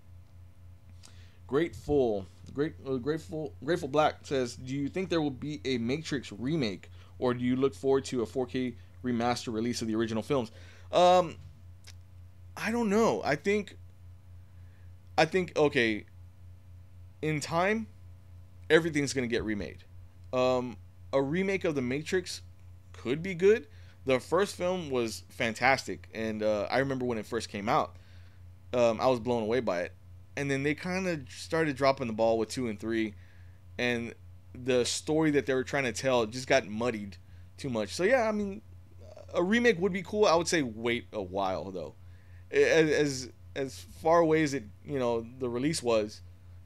Grateful Black says, "Do you think there will be a Matrix remake, or do you look forward to a 4K remaster release of the original films?" Um, I don't know. I think okay, in time, everything's gonna get remade. A remake of the Matrix could be good. The first film was fantastic, and I remember when it first came out, I was blown away by it. And then they kind of started dropping the ball with 2 and 3, and the story that they were trying to tell just got muddied too much. So yeah, I mean, a remake would be cool. I would say wait a while though. As far away as the release was,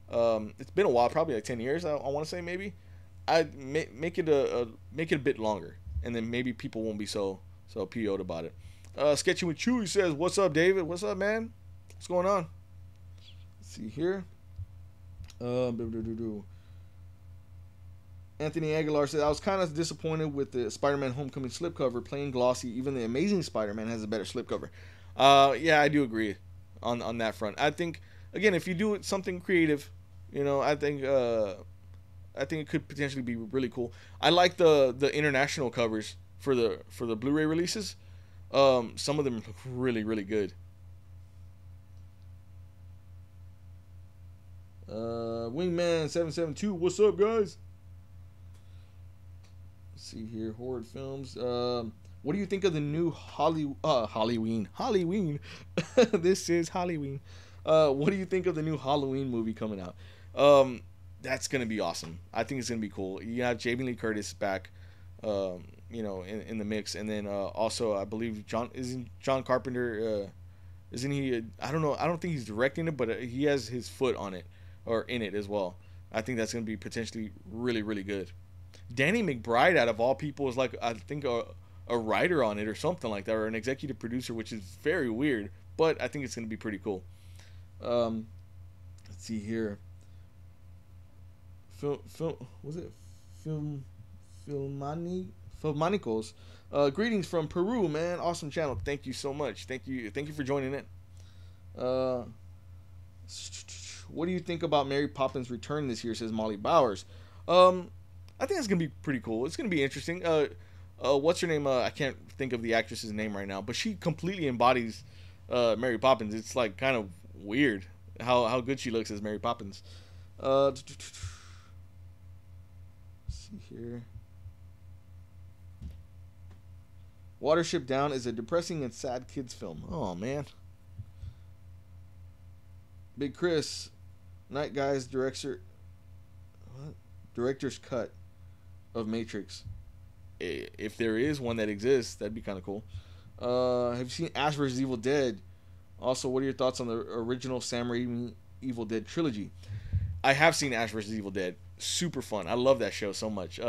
it's been a while, probably like 10 years. I want to say maybe. I'd make it make it a bit longer, and then maybe people won't be so PO'd about it. Sketching with Chewy says, "What's up, David? What's up, man? What's going on?" Let's see here. Anthony Aguilar said, "I was kind of disappointed with the Spider-Man Homecoming slipcover, plain glossy. Even the Amazing Spider-Man has a better slipcover." Yeah, I do agree on that front. I think, again, if you do something creative, I think it could potentially be really cool. I like the international covers for the Blu-ray releases. Some of them look really, really good. Wingman 772, what's up, guys? Let's see here, horror films. What do you think of the new Halloween? This is Halloween. What do you think of the new Halloween movie coming out? That's gonna be awesome. I think it's gonna be cool. You have Jamie Lee Curtis back, in the mix, and then also I believe John Carpenter. Isn't he? I don't know. I don't think he's directing it, but he has his foot on it or in it as well. I think that's gonna be potentially really, really good. Danny McBride, out of all people, is like, I think a writer on it or something like that, or an executive producer, which is very weird. But I think it's gonna be pretty cool. Let's see here. Filmanicos. Greetings from Peru, man. Awesome channel. Thank you so much. Thank you for joining in. What do you think about Mary Poppins' return this year? Says Molly Bowers. I think it's gonna be pretty cool. It's gonna be interesting. What's her name? I can't think of the actress's name right now, but she completely embodies Mary Poppins. It's like kind of weird how good she looks as Mary Poppins. Let's see here. Watership Down is a depressing and sad kids film. Oh man. Big Chris, Night Guys director's cut of Matrix. If there is one that exists, that'd be kind of cool. Have you seen Ash vs. Evil Dead? Also, what are your thoughts on the original Sam Raimi Evil Dead trilogy? I have seen Ash vs. Evil Dead. Super fun. I love that show so much.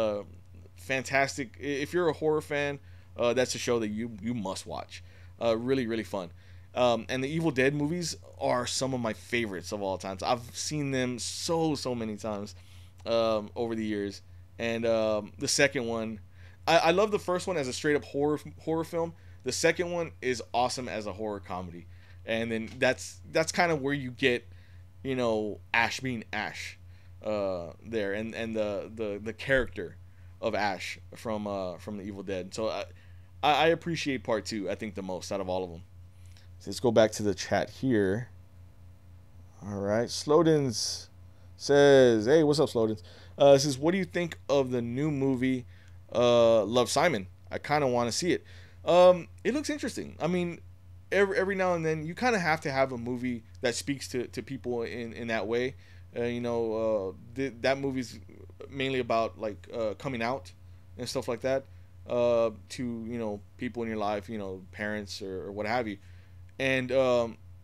Fantastic. If you're a horror fan, that's a show that you must watch. Really, really fun. And the Evil Dead movies are some of my favorites of all times. I've seen them so many times over the years. And the second one, I love the first one as a straight up horror film. The second one is awesome as a horror comedy. And then that's kind of where you get, Ash being Ash there, and the character of Ash from the Evil Dead. So I appreciate part 2, I think, the most out of all of them. So let's go back to the chat here. All right, Slowdens says, "Hey, what's up, Slowdens?" Says, "What do you think of the new movie, Love, Simon? I kind of want to see it. It looks interesting. I mean, every now and then you kind of have to have a movie that speaks to people in that way. That movie's mainly about like coming out and stuff like that to people in your life, parents or what have you. And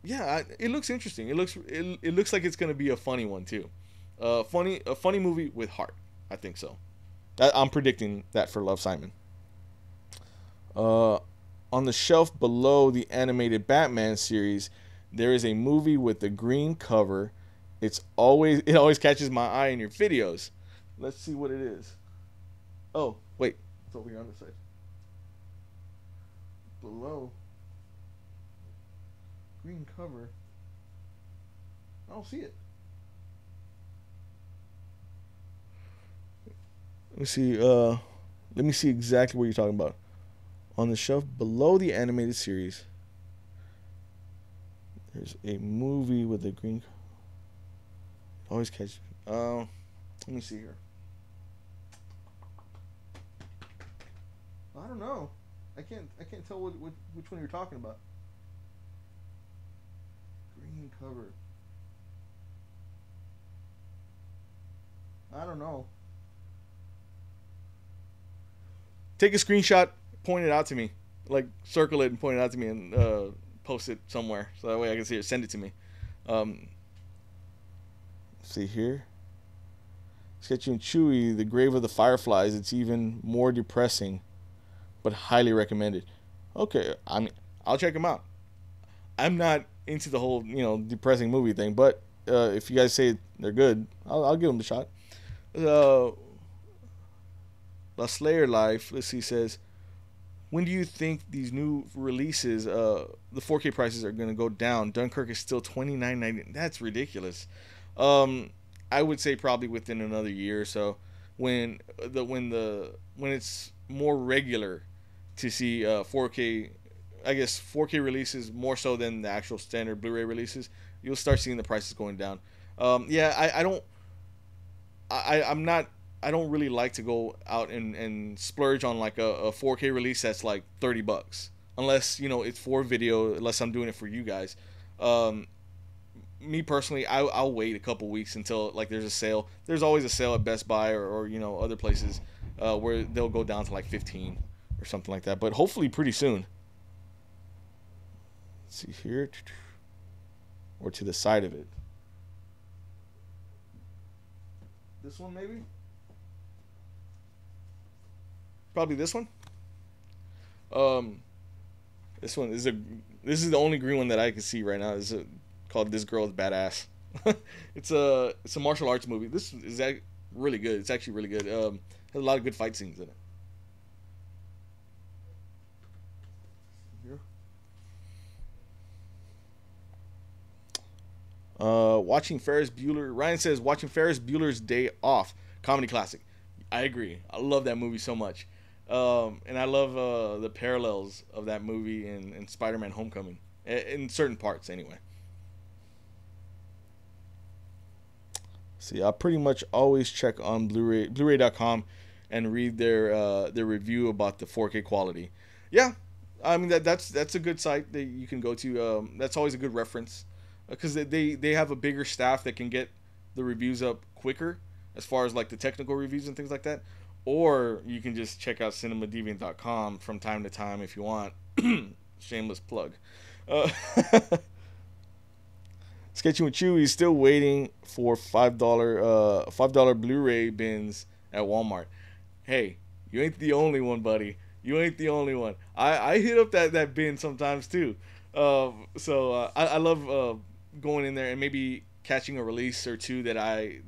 yeah, it looks interesting. It looks like it's gonna be a funny one too. A funny movie with heart. I think so. I'm predicting that for Love, Simon. Uh, on the shelf below the animated Batman series, there is a movie with the green cover. It always catches my eye in your videos. Let's see what it is. Oh, wait. It's over here on the side. Below. Green cover. I don't see it. Let me see exactly what you're talking about. On the shelf below the animated series, there's a movie with a green. Always catch. Let me see here. I don't know. I can't tell which one you're talking about. Green cover. I don't know. Take a screenshot, point it out to me, like circle it and point it out to me, and post it somewhere so that way I can see it. Send it to me. See here. Sketchy and Chewy, The Grave of the Fireflies. It's even more depressing, but highly recommended. Okay, I mean, I'll check them out. I'm not into the whole depressing movie thing, but if you guys say they're good, I'll give them a shot. La Slayer Life, let's see, says, when do you think these new releases, the 4K prices are going to go down? Dunkirk is still $29.90. That's ridiculous. I would say probably within another year or so, when it's more regular to see 4K, I guess 4K releases more so than the actual standard Blu-ray releases, you'll start seeing the prices going down. Yeah, I don't really like to go out and splurge on like a 4K release that's like $30, unless it's for video, unless I'm doing it for you guys. Me personally, I'll wait a couple weeks until like there's a sale. There's always a sale at Best Buy or other places where they'll go down to like 15 or something like that. But hopefully pretty soon. Let's see here, or to the side of it. This one maybe. Probably this one. This one is the only green one that I can see right now. It's called This Girl is Badass. It's a martial arts movie. This is really good. It's actually really good. Has a lot of good fight scenes in it. Here. Watching Ferris Bueller. Ryan says watching Ferris Bueller's Day Off, comedy classic. I agree. I love that movie so much. And I love the parallels of that movie and Spider-Man Homecoming in certain parts anyway. See, I pretty much always check on Bluray.com and read their review about the 4K quality. Yeah, I mean that's a good site that you can go to. That's always a good reference because they have a bigger staff that can get the reviews up quicker as far as like the technical reviews and things like that. Or you can just check out cinemadeviant.com from time to time if you want. Shameless plug. Sketchy and Chewy is still waiting for $5 Blu-ray bins at Walmart. Hey, you ain't the only one, buddy. You ain't the only one. I hit up that bin sometimes too. So I love going in there and maybe catching a release or two that I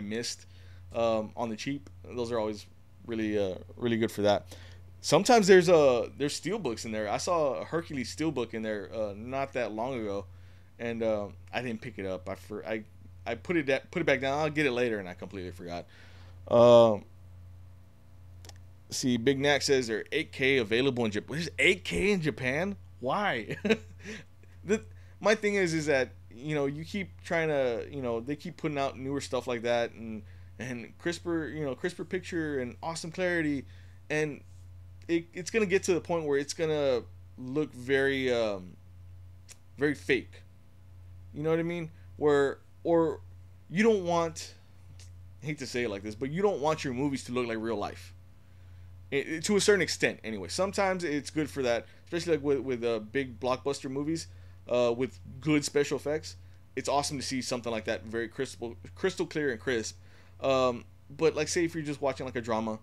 missed on the cheap. Those are always really good for that. Sometimes there's steelbooks in there. I saw a Hercules steelbook in there not that long ago, and I didn't pick it up. I put it back down. I'll get it later, and I completely forgot. See, Big Knack says they're 8K available in Japan. There's 8K in Japan? Why? My thing is that you keep trying to they keep putting out newer stuff like that and crisper picture and awesome clarity, and it's gonna get to the point where it's gonna look very very fake. You know what I mean? Or you don't want I hate to say it like this, but you don't want your movies to look like real life. To a certain extent, anyway. Sometimes it's good for that, especially like with big blockbuster movies, with good special effects. It's awesome to see something like that, very crystal clear and crisp. But like, say if you're just watching like a drama,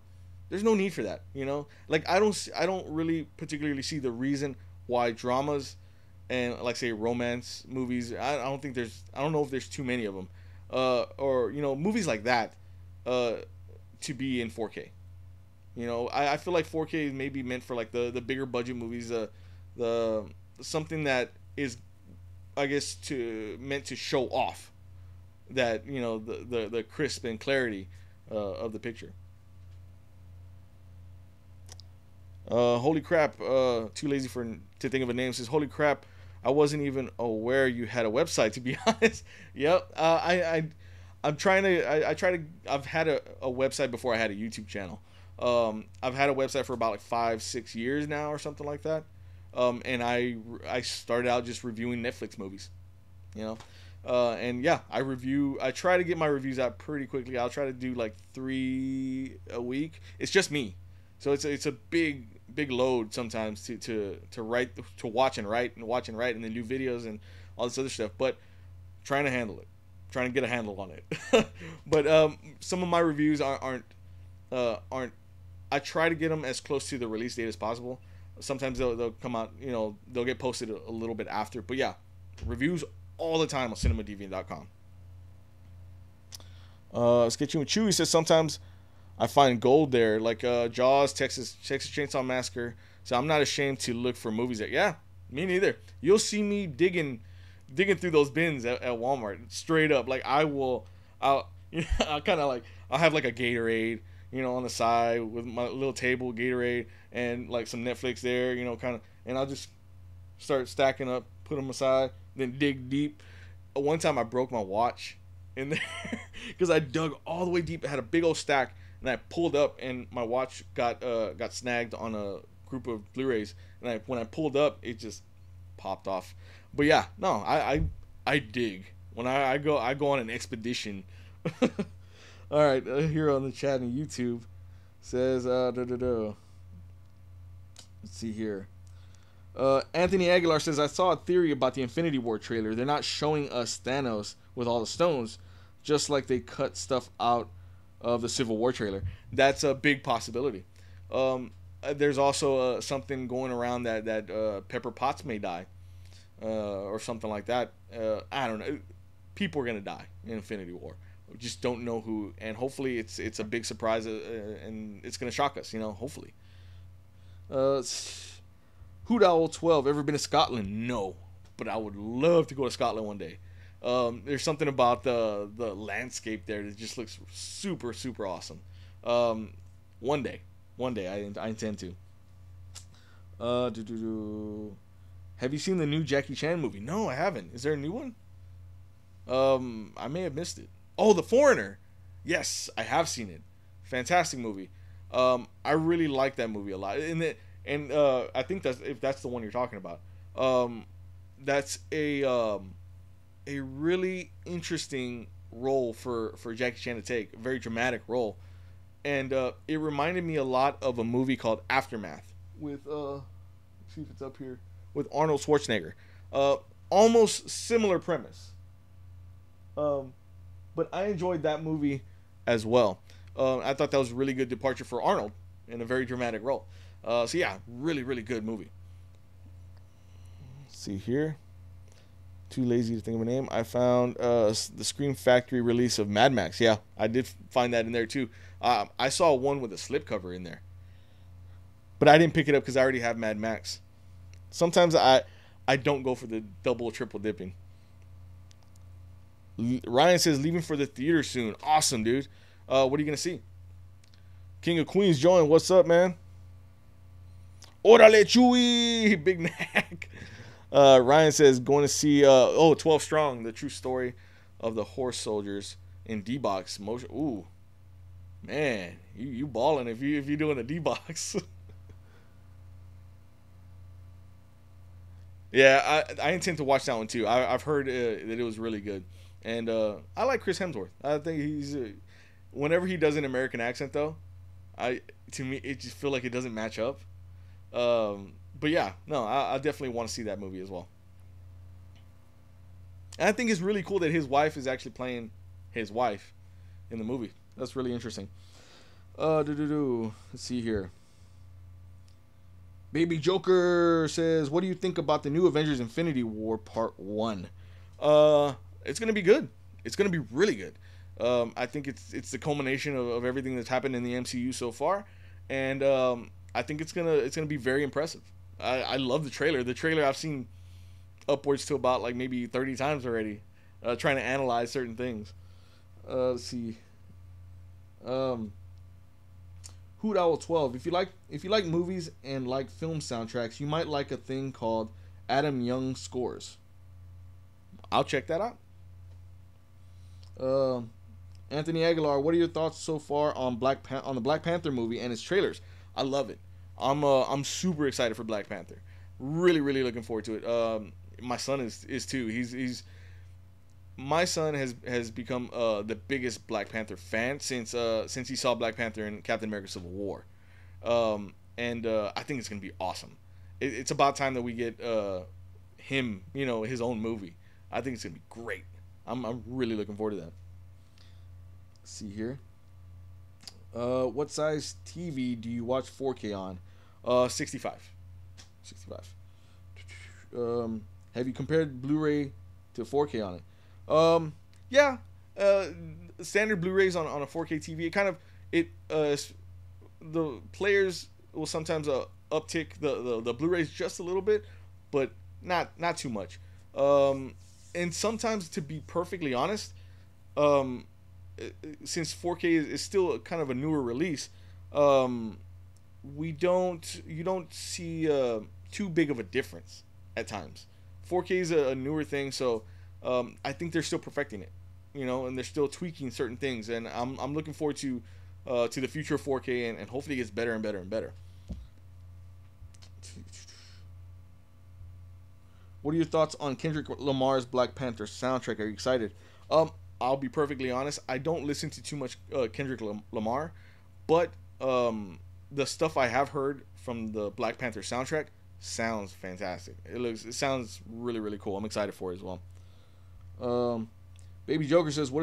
there's no need for that. Like I don't really particularly see the reason why dramas and like say romance movies. I don't know if there's too many of them, or movies like that, to be in 4K. I feel like 4K is maybe meant for like the bigger budget movies, the something that is, I guess, meant to show off that the crisp and clarity of the picture. Holy crap! Too lazy to think of a name. Says, holy crap! I wasn't even aware you had a website. To be honest, yep. I'm trying to. I try to. I've had a website before I had a YouTube channel. I've had a website for about like 5-6 years now or something like that. And I started out just reviewing Netflix movies, and yeah, I try to get my reviews out pretty quickly. I'll try to do like 3 a week. It's just me, so it's a big load sometimes to write, to watch and write and then do videos and all this other stuff. But trying to get a handle on it. But some of my reviews aren't. I try to get them as close to the release date as possible. Sometimes they'll come out, they'll get posted a little bit after. But yeah, reviews all the time on cinemadeviant.com. Sketchy and Chewy says sometimes I find gold there, like Jaws, Texas Chainsaw Massacre. So I'm not ashamed to look for movies there. Yeah, me neither. You'll see me digging through those bins at Walmart, straight up. Like I'll kind of like, I'll have like a Gatorade, on the side with my little table, Gatorade, and like some Netflix there, kind of, and I'll just start stacking up, put them aside, then dig deep. One time I broke my watch in there because I dug all the way deep. I had a big old stack, and I pulled up, and my watch got snagged on a group of Blu-rays, and when I pulled up, it just popped off. But yeah, no, I dig when I go on an expedition. All right, here on the chat on YouTube says, let's see here. Anthony Aguilar says, I saw a theory about the Infinity War trailer. They're not showing us Thanos with all the stones, just like they cut stuff out of the Civil War trailer. That's a big possibility. There's also something going around that Pepper Potts may die, or something like that. I don't know. People are going to die in Infinity War. We just don't know who, and hopefully it's a big surprise, and it's gonna shock us, hopefully. Hoot Owl 12, ever been to Scotland? No, but I would love to go to Scotland one day. There's something about the landscape there that just looks super, super awesome. One day I intend to. Have you seen the new Jackie Chan movie? No, I haven't. Is there a new one? I may have missed it. Oh, The Foreigner. Yes, I have seen it. Fantastic movie. I really like that movie a lot. And I think if that's the one you're talking about. That's a really interesting role for Jackie Chan to take. A very dramatic role. And it reminded me a lot of a movie called Aftermath with let's see if it's up here, with Arnold Schwarzenegger. Almost similar premise. But I enjoyed that movie as well. I thought that was a really good departure for Arnold in a very dramatic role. So yeah, really, really good movie. Let's see here. Too lazy to think of a name. I found the Scream Factory release of Mad Max. Yeah, I did find that in there too. I saw one with a slipcover in there, but I didn't pick it up because I already have Mad Max. Sometimes I don't go for the double or triple dipping. Ryan says, leaving for the theater soon. Awesome, dude. What are you going to see? King of Queens join. What's up, man? Orale Chewy. Big Mac. Ryan says, going to see 12 Strong, the true story of the horse soldiers in D-Box motion. Ooh, man, you balling if you're doing a D-Box. Yeah, I intend to watch that one too. I've heard that it was really good. And I like Chris Hemsworth. I think he's whenever he does an American accent though, I to me it just feel like it doesn't match up. But yeah, no, I definitely want to see that movie as well. And I think it's really cool that his wife is actually playing his wife in the movie. That's really interesting. Let's see here. Baby Joker says, "What do you think about the new Avengers: Infinity War Part 1?" It's gonna be good. It's gonna be really good. I think it's the culmination of everything that's happened in the MCU so far, and I think it's gonna be very impressive. I love the trailer. The trailer I've seen upwards to about like maybe 30 times already, trying to analyze certain things. Let's see. Hoot Owl 12. If you like movies and like film soundtracks, you might like a thing called Adam Young Scores. I'll check that out. Anthony Aguilar, what are your thoughts so far on on the Black Panther movie and its trailers? I love it. I'm super excited for Black Panther. Really, really looking forward to it. My son is too. My son has become the biggest Black Panther fan since he saw Black Panther in Captain America: Civil War, and I think it's gonna be awesome. It's about time that we get him, his own movie. I think it's gonna be great. I'm really looking forward to that. Let's see here. What size TV do you watch 4K on? 65. 65. Have you compared Blu-ray to 4K on it? Yeah. Standard Blu-rays on a 4K TV. It kind of the players will sometimes uptick the Blu-rays just a little bit, but not too much. And sometimes, to be perfectly honest, since 4K is still kind of a newer release, you don't see too big of a difference at times. 4K is a newer thing, so I think they're still perfecting it, and they're still tweaking certain things, and I'm looking forward to the future of 4K, and hopefully it gets better and better and better. What are your thoughts on Kendrick Lamar's Black Panther soundtrack? Are you excited? I'll be perfectly honest. I don't listen to too much Kendrick Lamar, but the stuff I have heard from the Black Panther soundtrack sounds fantastic. It sounds really, really cool. I'm excited for it as well. Baby Joker says, "What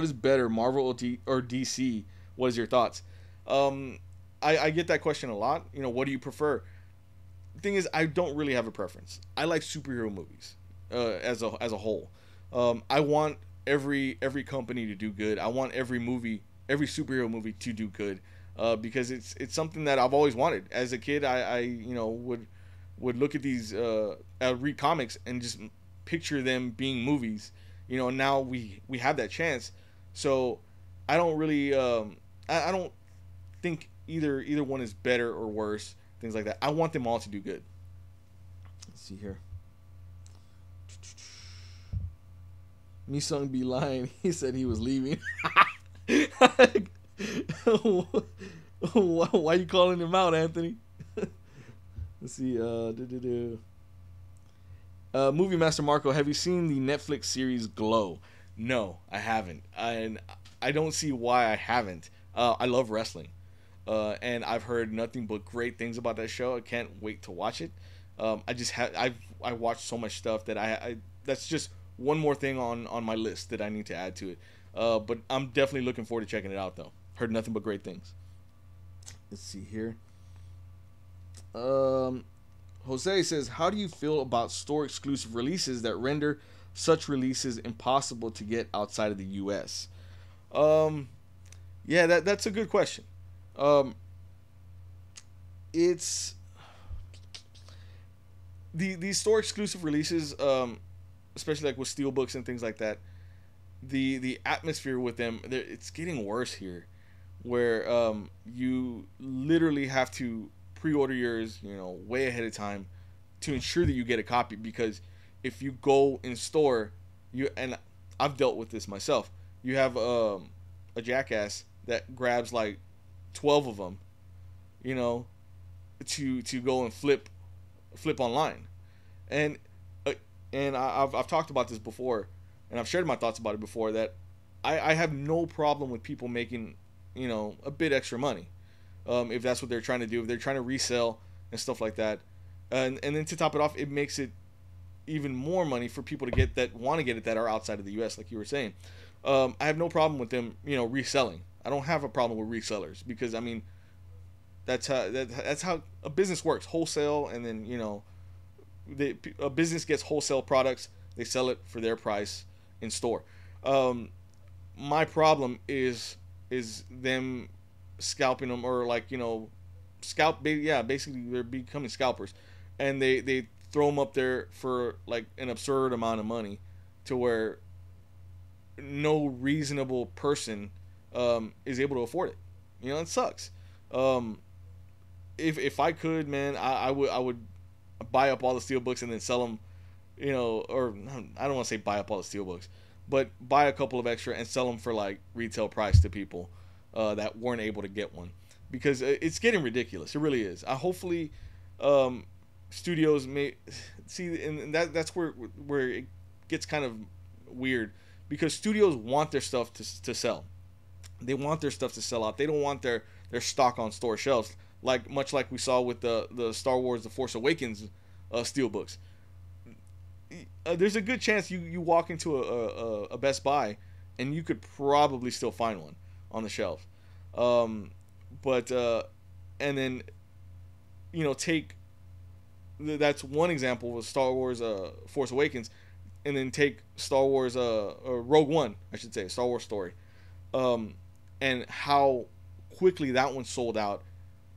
is better, Marvel or DC? What is your thoughts?" I get that question a lot. What do you prefer? The thing is, I don't really have a preference. I like superhero movies as a whole. I want every company to do good. I want every superhero movie to do good, because it's something that I've always wanted. As a kid, I would look at these, read comics and just picture them being movies. Now we have that chance, so I don't really I don't think either one is better or worse. Things like that. I want them all to do good. Let's see here. Misung be lying. He said he was leaving. Why you calling him out, Anthony? Let's see. Movie Master Marco, have you seen the Netflix series Glow? No, I haven't. And I don't see why I haven't. I love wrestling. And I've heard nothing but great things about that show. I can't wait to watch it. I watched so much stuff that I that's just one more thing on my list that I need to add to it. But I'm definitely looking forward to checking it out, though. Heard nothing but great things. Let's see here. Jose says, "How do you feel about store exclusive releases that render such releases impossible to get outside of the U.S.?" Yeah, that's a good question. It's these store exclusive releases, especially like with steelbooks and things like that. The atmosphere with them, it's getting worse here, where you literally have to pre-order yours, way ahead of time to ensure that you get a copy, because if you go in store, and I've dealt with this myself, you have a jackass that grabs like 12 of them, to go and flip online, and I've talked about this before, and I've shared my thoughts about it before, that I have no problem with people making, a bit extra money, if that's what they're trying to do. If they're trying to resell and stuff like that, and then to top it off, it makes it even more money for people to get that want to get it that are outside of the U.S. Like you were saying, I have no problem with them, reselling. I don't have a problem with resellers because I mean, that's how a business works, wholesale, and then a business gets wholesale products, they sell it for their price in store. Um, my problem is them scalping them, or like yeah, basically they're becoming scalpers, and they throw them up there for like an absurd amount of money, to where no reasonable person is able to afford it. It sucks. Um, if I could, man, I would buy up all the steel books and then sell them, or I don't want to say buy up all the steel books, but buy a couple of extra and sell them for like retail price to people that weren't able to get one, because it's getting ridiculous. It really is. Hopefully, um, studios may see, and that's where it gets kind of weird, because studios want their stuff to sell. They want their stuff to sell out. They don't want their stock on store shelves, like much like we saw with the Star Wars The Force Awakens steelbooks. There's a good chance you walk into a Best Buy and you could probably still find one on the shelf. Um, but and then take that's one example with Star Wars Force Awakens, and then take Star Wars Rogue One, I should say, Star Wars Story, um, and how quickly that one sold out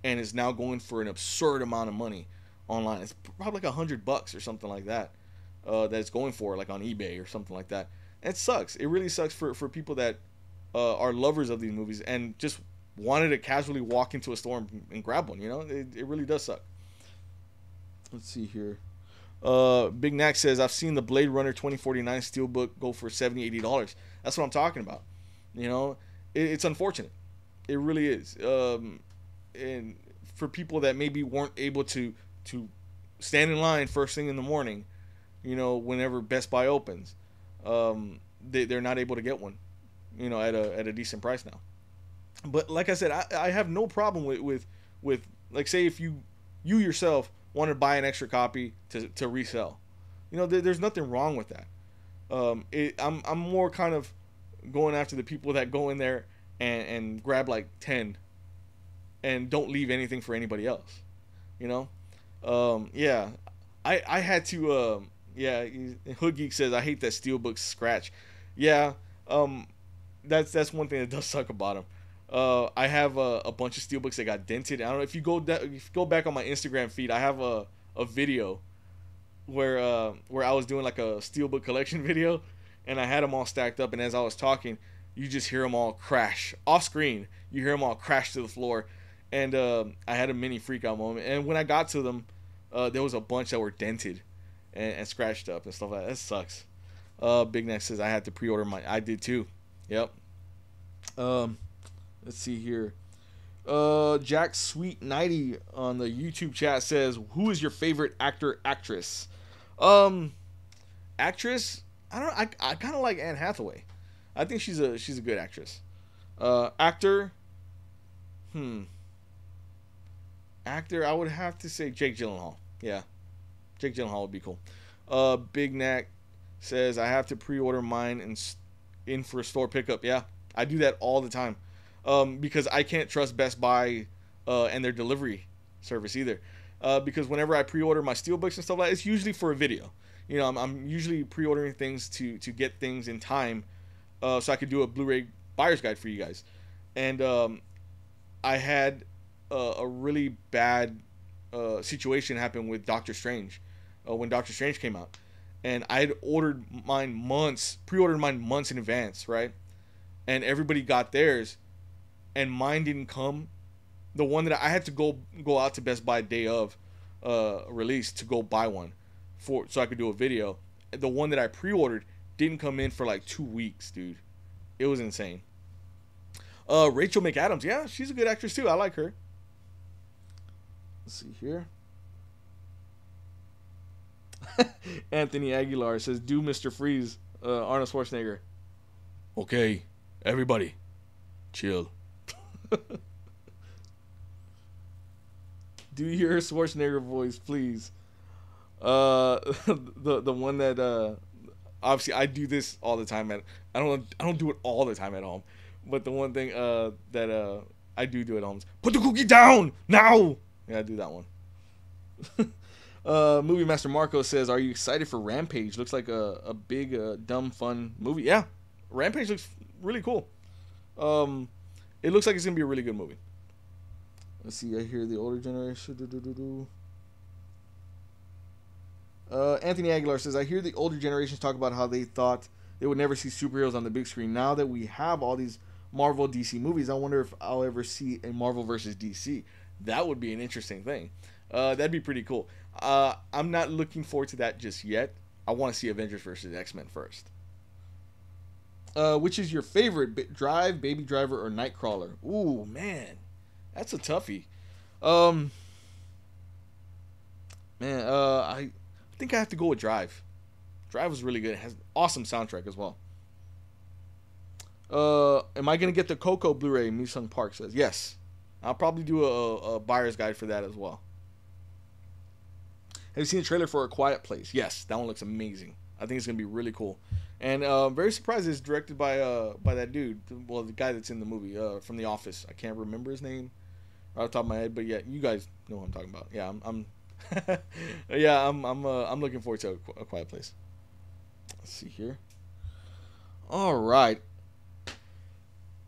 and is now going for an absurd amount of money online. It's probably like $100 or something like that, that it's going for, like on eBay or something like that. And it sucks. It really sucks for people that are lovers of these movies and just wanted to casually walk into a store and grab one. It really does suck. Let's see here. Big Nack says, I've seen the Blade Runner 2049 Steelbook go for $70-$80. That's what I'm talking about. It's unfortunate. It really is. And for people that maybe weren't able to stand in line first thing in the morning, whenever Best Buy opens, they're not able to get one, at a decent price now. But like I said, I have no problem with like, say if you yourself want to buy an extra copy to resell, there's nothing wrong with that. I'm more kind of going after the people that go in there and grab like 10 and don't leave anything for anybody else. Yeah, I had to. Yeah, Hood Geek says, I hate that Steelbook scratch. Yeah, that's one thing that does suck about them. I have a bunch of steelbooks that got dented. I don't know if you go back on my Instagram feed. I have a video where I was doing like a steelbook collection video, and I had them all stacked up. And as I was talking, you just hear them all crash off screen. You hear them all crash to the floor, and I had a mini freak out moment. And when I got to them, there was a bunch that were dented and scratched up and stuff like that. That sucks. Big Neck says, I had to pre-order mine. I did too. Yep. Let's see here. Jack Sweet 90 on the YouTube chat says, who is your favorite actor, actress? Actress? I don't know. I kind of like Anne Hathaway. I think she's a good actress. Actor? Actor, I would have to say Jake Gyllenhaal. Yeah. Jake Gyllenhaal would be cool. Big Knack says, I have to pre-order mine and in for a store pickup. Yeah, I do that all the time. Because I can't trust Best Buy and their delivery service either. Because whenever I pre-order my steelbooks and stuff like that, it's usually for a video. I'm usually pre-ordering things to get things in time, so I could do a Blu-ray buyer's guide for you guys. And I had a really bad situation happen with Doctor Strange when Doctor Strange came out, and I had pre-ordered mine months in advance, right? And everybody got theirs, and mine didn't come. The one that I had to go out to Best Buy day of release to go buy one so I could do a video. The one that I pre-ordered didn't come in for like 2 weeks, dude. It was insane. Rachel McAdams, yeah, she's a good actress too. I like her. Let's see here. Anthony Aguilar says, do Mr. Freeze, Arnold Schwarzenegger. Okay, Everybody, chill. Do you hear Schwarzenegger voice, please? The one that obviously I do this all the time at. I don't do it all the time at home, but the one thing that I do at home is put the cookie down now. Yeah, I do that one. Movie Master Marco says, "Are you excited for Rampage? Looks like a big, dumb, fun movie." Yeah, Rampage looks really cool. It looks like it's gonna be a really good movie. Let's see. I hear the older generation. Anthony Aguilar says, "I hear the older generations talk about how they thought they would never see superheroes on the big screen. Now that we have all these Marvel DC movies, I wonder if I'll ever see a Marvel versus DC. That would be an interesting thing. That'd be pretty cool. I'm not looking forward to that just yet. I want to see Avengers versus X-Men first. Which is your favorite? Baby Driver, or Nightcrawler? Ooh, man. That's a toughie. I think I have to go with Drive. Drive was really good. It has an awesome soundtrack as well. Am I going to get the Coco Blu-ray? Misung Park says, yes. I'll probably do a buyer's guide for that as well. Have you seen the trailer for A Quiet Place? Yes, that one looks amazing. I think it's going to be really cool. And very surprised it's directed by that dude. Well, the guy that's in the movie from The Office. I can't remember his name right off the top of my head, but yeah, you guys know what I'm talking about. Yeah, I'm looking forward to A Quiet Place. Let's see here. All right.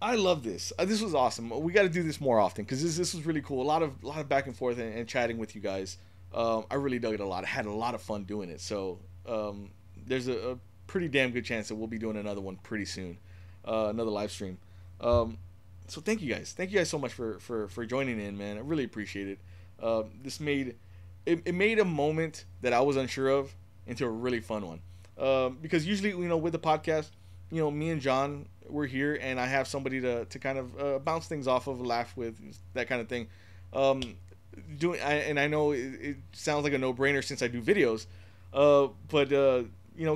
I love this. This was awesome. We got to do this more often because this was really cool. A lot of back and forth and chatting with you guys. I really dug it a lot. I had a lot of fun doing it. So there's a pretty damn good chance that we'll be doing another one pretty soon, another live stream. So thank you guys. Thank you guys so much for joining in, man. I really appreciate it. This made a moment that I was unsure of into a really fun one. Because usually, with the podcast, me and John, we're here, and I have somebody to kind of bounce things off of, laugh with, that kind of thing. And I know it sounds like a no-brainer since I do videos, but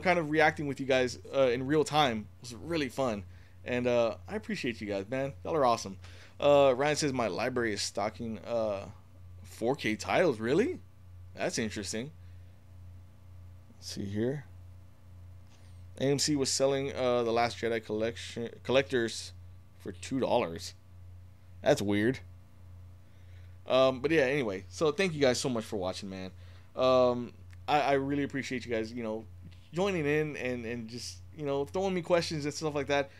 kind of reacting with you guys in real time was really fun, and I appreciate you guys, man. Y'all are awesome. Ryan says my library is stocking 4K titles. Really? That's interesting. Let's see here. AMC was selling the Last Jedi collectors for $2. That's weird. But yeah, anyway. So thank you guys so much for watching, man. I really appreciate you guys, joining in and just, throwing me questions and stuff like that.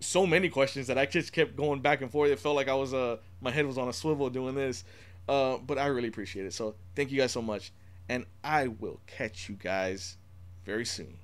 So many questions that I just kept going back and forth. It felt like I was my head was on a swivel doing this. But I really appreciate it. So thank you guys so much. And I will catch you guys very soon.